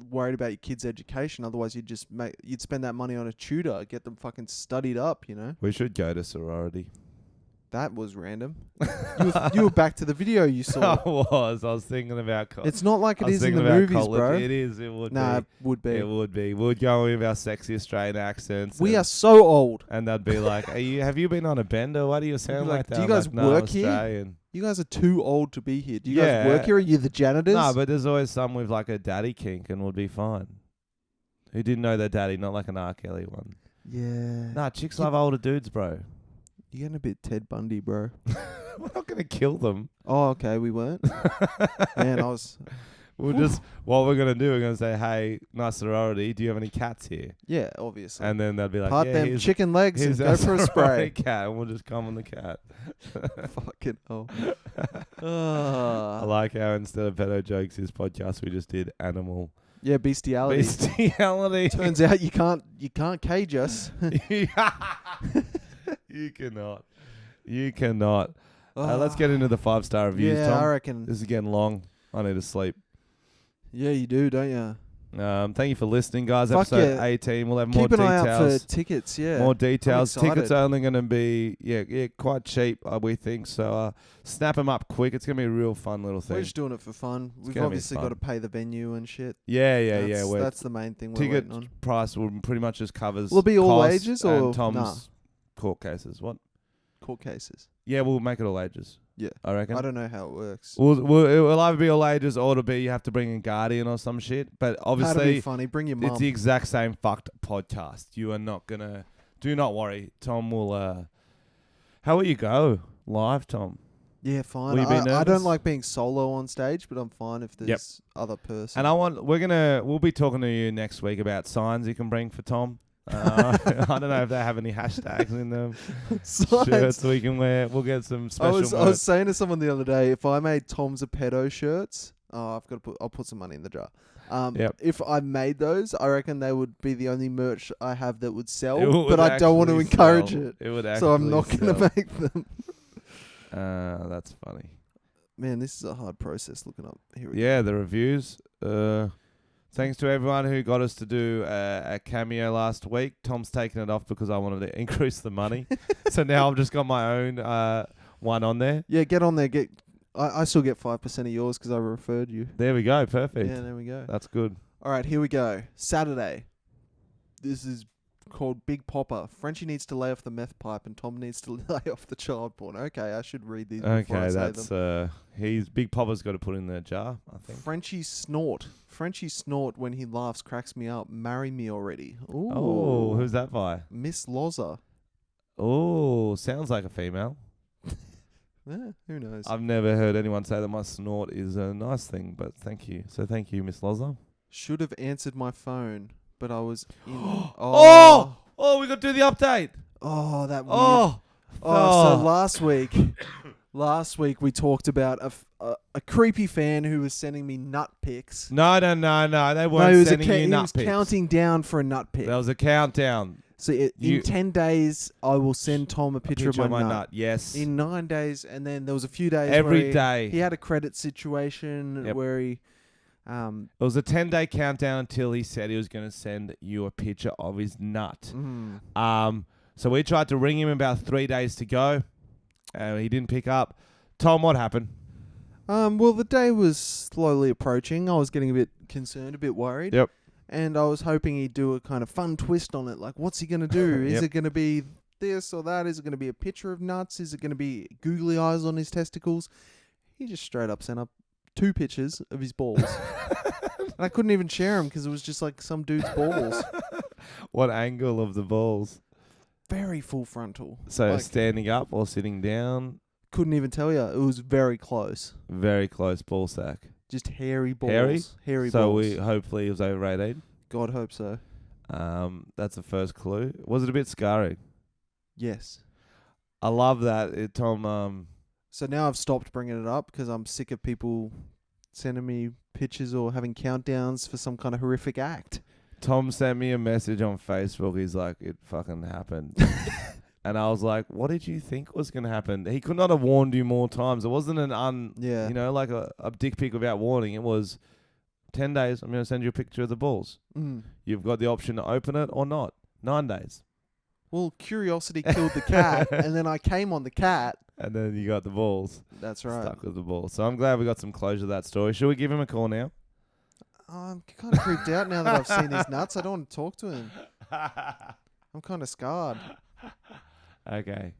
Speaker 1: worried about your kids' education. Otherwise, you'd spend that money on a tutor, get them fucking studied up. You know,
Speaker 2: We should go to sorority.
Speaker 1: that was random. you were back to the video you saw.
Speaker 2: I was thinking about.
Speaker 1: It's not like it
Speaker 2: I was
Speaker 1: is in
Speaker 2: thinking
Speaker 1: the
Speaker 2: about
Speaker 1: movies,
Speaker 2: college.
Speaker 1: bro.
Speaker 2: It is. It would
Speaker 1: Nah,
Speaker 2: be.
Speaker 1: it would be.
Speaker 2: It would be. We'd go with our sexy Australian accents.
Speaker 1: We
Speaker 2: and,
Speaker 1: are so old.
Speaker 2: And they'd be like, have you been on a bender? Why do you sound
Speaker 1: like,
Speaker 2: like that?
Speaker 1: "Do you
Speaker 2: I'm
Speaker 1: guys
Speaker 2: like, "No, I'm
Speaker 1: work here?"
Speaker 2: Australian."
Speaker 1: You guys are too old to be here. Do you
Speaker 2: Yeah.
Speaker 1: guys work here? Are you the janitors?
Speaker 2: No, but there's always some with like a daddy kink and would be fine. Who didn't know their daddy, not like an R. Kelly one.
Speaker 1: yeah.
Speaker 2: Nah, chicks love older dudes, bro.
Speaker 1: You're getting a bit Ted Bundy, bro.
Speaker 2: We're not going to kill them.
Speaker 1: Oh, okay, we weren't. Man, I was.
Speaker 2: We'll just, what we're going to do, we're going to say, hey, nice sorority, do you have any cats here?
Speaker 1: Yeah, obviously.
Speaker 2: And then they'll be like,
Speaker 1: Part
Speaker 2: yeah,
Speaker 1: them
Speaker 2: here's,
Speaker 1: chicken legs and
Speaker 2: here's
Speaker 1: go
Speaker 2: our
Speaker 1: for a
Speaker 2: sorority
Speaker 1: spray.
Speaker 2: cat, and we'll just come on the cat.
Speaker 1: Fucking hell.
Speaker 2: I like how instead of pedo jokes, this podcast we just did animal
Speaker 1: Yeah, bestiality.
Speaker 2: bestiality.
Speaker 1: Turns out you can't cage us.
Speaker 2: You cannot. You cannot. Let's get into the 5-star reviews,
Speaker 1: Yeah,
Speaker 2: Tom.
Speaker 1: I reckon.
Speaker 2: This is getting long. I need to sleep.
Speaker 1: Yeah, you do, don't you?
Speaker 2: Thank you for listening, guys.
Speaker 1: Fuck
Speaker 2: Episode
Speaker 1: yeah.
Speaker 2: 18. We'll have more
Speaker 1: Keep an eye out
Speaker 2: details.
Speaker 1: for tickets. Yeah,
Speaker 2: More details.
Speaker 1: I'm excited.
Speaker 2: Tickets are only going to be quite cheap, we think. So snap them up quick. It's going to be a real fun little
Speaker 1: We're
Speaker 2: thing.
Speaker 1: just doing it for fun. We've
Speaker 2: gonna be
Speaker 1: obviously got
Speaker 2: fun.
Speaker 1: to pay the venue and shit.
Speaker 2: Yeah.
Speaker 1: That's the main thing we're
Speaker 2: Ticket
Speaker 1: waiting on.
Speaker 2: price will pretty much just covers.
Speaker 1: Will it be all
Speaker 2: costs
Speaker 1: ages
Speaker 2: and
Speaker 1: or
Speaker 2: Tom's
Speaker 1: nah?
Speaker 2: court cases? What?
Speaker 1: Court cases.
Speaker 2: Yeah, we'll make it all ages.
Speaker 1: Yeah,
Speaker 2: I reckon.
Speaker 1: I don't know how it works.
Speaker 2: It will either be all ages or it'll be you have to bring a guardian or some shit. But
Speaker 1: That'd be
Speaker 2: obviously,
Speaker 1: funny. Bring your
Speaker 2: it's
Speaker 1: mum.
Speaker 2: the exact same fucked podcast. You are not gonna. Do not worry. Tom will. How will you go live, Tom?
Speaker 1: Yeah, fine.
Speaker 2: Will you be
Speaker 1: I
Speaker 2: nervous?
Speaker 1: don't like being solo on stage, but I'm fine if there's
Speaker 2: Yep.
Speaker 1: other person.
Speaker 2: And we'll be talking to you next week about signs you can bring for Tom. I don't know if they have any hashtags in them. Shirts we can wear. We'll get some
Speaker 1: I
Speaker 2: special.
Speaker 1: was saying to someone the other day, if I made Tom's a pedo shirts, I'll put some money in the jar.
Speaker 2: Yep.
Speaker 1: If I made those, I reckon they would be the only merch I have that would sell.
Speaker 2: It would
Speaker 1: but I don't want to
Speaker 2: actually
Speaker 1: encourage
Speaker 2: sell.
Speaker 1: it.
Speaker 2: It would
Speaker 1: So I'm not
Speaker 2: actually
Speaker 1: going to
Speaker 2: sell.
Speaker 1: make them.
Speaker 2: That's funny.
Speaker 1: Man, this is a hard process looking up. Here we
Speaker 2: Yeah, the reviews. Thanks to everyone who got us to do a cameo last week. Tom's taken it off because I wanted to increase the money. So now I've just got my own one on there.
Speaker 1: Yeah, get on there. I still get 5% of yours because I referred you.
Speaker 2: There we go. Perfect.
Speaker 1: Yeah, there we go.
Speaker 2: That's good.
Speaker 1: All right, here we go. Saturday. This is called Big Popper. Frenchie needs to lay off the meth pipe and Tom needs to lay off the child porn. Okay, I should read these before I
Speaker 2: Okay,
Speaker 1: say
Speaker 2: that's
Speaker 1: them.
Speaker 2: he's Big Popper's got to put in the jar, I think.
Speaker 1: Frenchie snort. Frenchie snort when he laughs cracks me up. Marry me already. Ooh.
Speaker 2: Oh, who's that by?
Speaker 1: Miss Loza.
Speaker 2: Oh, sounds like a female.
Speaker 1: Yeah, who knows?
Speaker 2: I've never heard anyone say that my snort is a nice thing, but thank you. So thank you, Miss Loza.
Speaker 1: Should have answered my phone, but I was in.
Speaker 2: Oh, we got to do the update.
Speaker 1: Oh, that weird.
Speaker 2: Oh.
Speaker 1: So last week we talked about a creepy fan who was sending me nut pics.
Speaker 2: No. They
Speaker 1: No,
Speaker 2: weren't sending you
Speaker 1: he
Speaker 2: nut
Speaker 1: was
Speaker 2: pics.
Speaker 1: counting down for a nut pic.
Speaker 2: There was a countdown.
Speaker 1: So in 10 days, I will send Tom a picture of my nut.
Speaker 2: Yes.
Speaker 1: In 9 days, and then there was a few days
Speaker 2: Every
Speaker 1: where
Speaker 2: day.
Speaker 1: he had a credit situation where he...
Speaker 2: It was a 10-day countdown until he said he was going to send you a picture of his nut. So we tried to ring him about 3 days to go. He didn't pick up. Tom, what happened?
Speaker 1: Well, the day was slowly approaching. I was getting a bit concerned, a bit worried.
Speaker 2: Yep.
Speaker 1: And I was hoping he'd do a kind of fun twist on it. Like, what's he going to do? Is it going to be this or that? Is it going to be a picture of nuts? Is it going to be googly eyes on his testicles? He just straight up sent up 2 pictures of his balls. And I couldn't even share them because it was just like some dude's balls.
Speaker 2: What angle of the balls?
Speaker 1: Very full frontal.
Speaker 2: So
Speaker 1: Like,
Speaker 2: standing up or sitting down?
Speaker 1: couldn't even tell you. It was very close.
Speaker 2: Very close ball sack.
Speaker 1: Just hairy balls.
Speaker 2: Hairy?
Speaker 1: Hairy
Speaker 2: So
Speaker 1: balls.
Speaker 2: hopefully it was over 18.
Speaker 1: God hope so.
Speaker 2: That's the first clue. Was it a bit scarring?
Speaker 1: Yes.
Speaker 2: I love that. Tom...
Speaker 1: So now I've stopped bringing it up because I'm sick of people sending me pictures or having countdowns for some kind of horrific act.
Speaker 2: Tom sent me a message on Facebook. He's like, it fucking happened. And I was like, what did you think was going to happen? He could not have warned you more times. It wasn't like a dick pic without warning. It was 10 days. I'm going to send you a picture of the balls. You've got the option to open it or not. 9 days.
Speaker 1: Well, curiosity killed the cat, and then I came on the cat.
Speaker 2: And then you got the balls.
Speaker 1: That's right.
Speaker 2: Stuck with the balls. So I'm glad we got some closure to that story. Should we give him a call now?
Speaker 1: I'm kind of creeped out now that I've seen his nuts. I don't want to talk to him. I'm kind of scarred.
Speaker 2: Okay.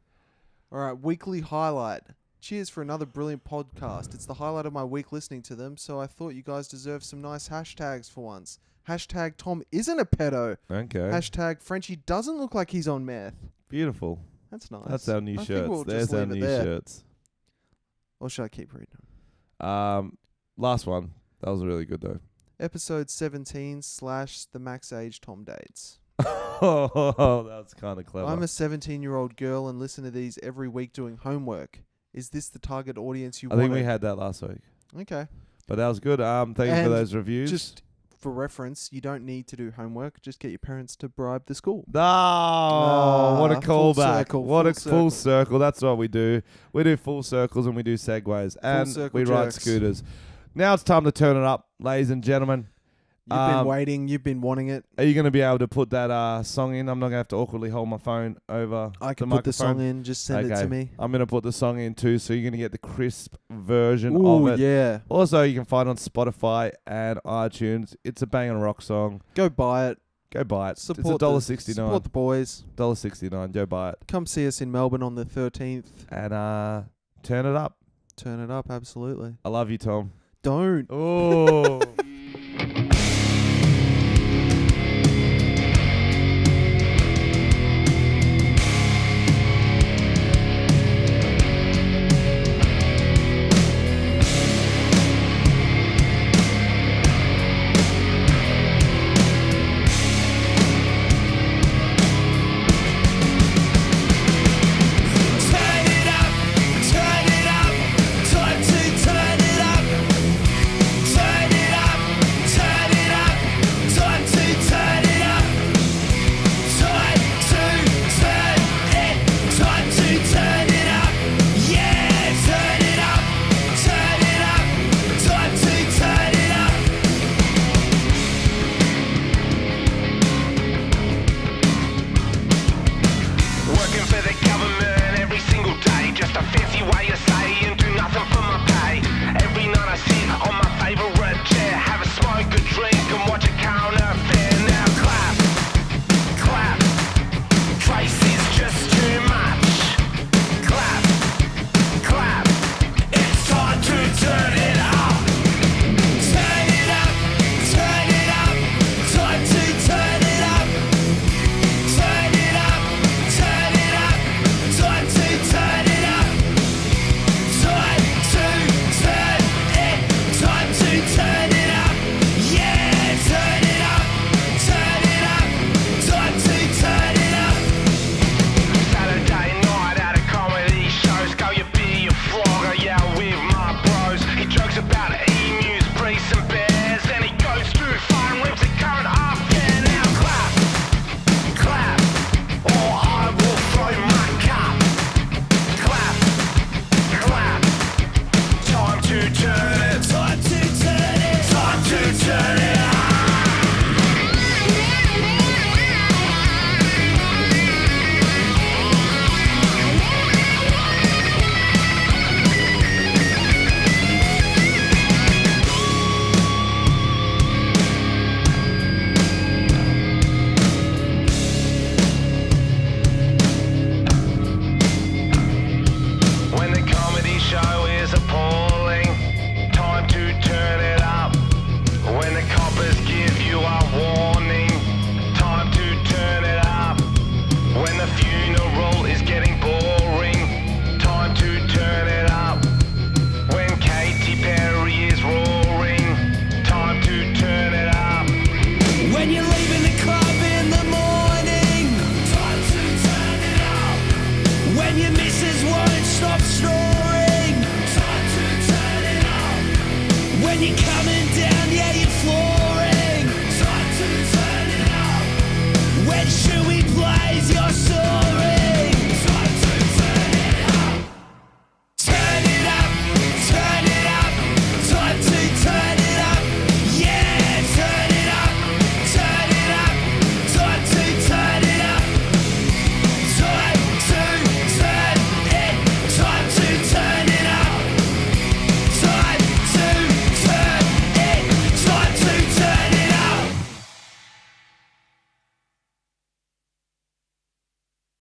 Speaker 1: All right, weekly highlight. Cheers for another brilliant podcast. It's the highlight of my week listening to them, so I thought you guys deserve some nice hashtags for once. Hashtag Tom isn't a pedo.
Speaker 2: Okay.
Speaker 1: Hashtag Frenchie doesn't look like he's on meth.
Speaker 2: Beautiful.
Speaker 1: That's nice.
Speaker 2: That's our new
Speaker 1: I think
Speaker 2: shirts.
Speaker 1: we'll
Speaker 2: There's
Speaker 1: just
Speaker 2: our
Speaker 1: leave it
Speaker 2: new
Speaker 1: there.
Speaker 2: shirts.
Speaker 1: Or should I keep reading?
Speaker 2: Last one. That was really good though.
Speaker 1: Episode 17 / the max age Tom dates.
Speaker 2: Oh, that's kind of clever.
Speaker 1: I'm a 17-year-old girl and listen to these every week doing homework. Is this the target audience you
Speaker 2: I
Speaker 1: want?
Speaker 2: think we had that last week.
Speaker 1: Okay.
Speaker 2: But that was good. Thank you for
Speaker 1: And
Speaker 2: those reviews.
Speaker 1: Just for reference, you don't need to do homework. Just get your parents to bribe the school.
Speaker 2: Oh, what a
Speaker 1: full
Speaker 2: callback.
Speaker 1: circle,
Speaker 2: What a
Speaker 1: full
Speaker 2: full circle. That's what we do. We do full circles and we do segues. And
Speaker 1: circle
Speaker 2: we ride
Speaker 1: jerks.
Speaker 2: scooters. Now it's time to turn it up, ladies and gentlemen.
Speaker 1: You've been waiting. You've been wanting it.
Speaker 2: Are you going to be able to put that song in? I'm not going to have to awkwardly hold my phone over
Speaker 1: I can
Speaker 2: the
Speaker 1: put the song
Speaker 2: microphone.
Speaker 1: in. Just send it to me.
Speaker 2: I'm going to put the song in too, so you're going to get the crisp version
Speaker 1: Ooh,
Speaker 2: of it.
Speaker 1: yeah.
Speaker 2: Also, you can find it on Spotify and iTunes. It's a bang and rock song.
Speaker 1: Go buy it.
Speaker 2: Go buy it.
Speaker 1: Support
Speaker 2: it's $1.69.
Speaker 1: Support the boys.
Speaker 2: $1.69. Go buy it.
Speaker 1: Come see us in Melbourne on the 13th.
Speaker 2: And turn it up.
Speaker 1: Turn it up, absolutely.
Speaker 2: I love you, Tom.
Speaker 1: Don't.
Speaker 2: Oh.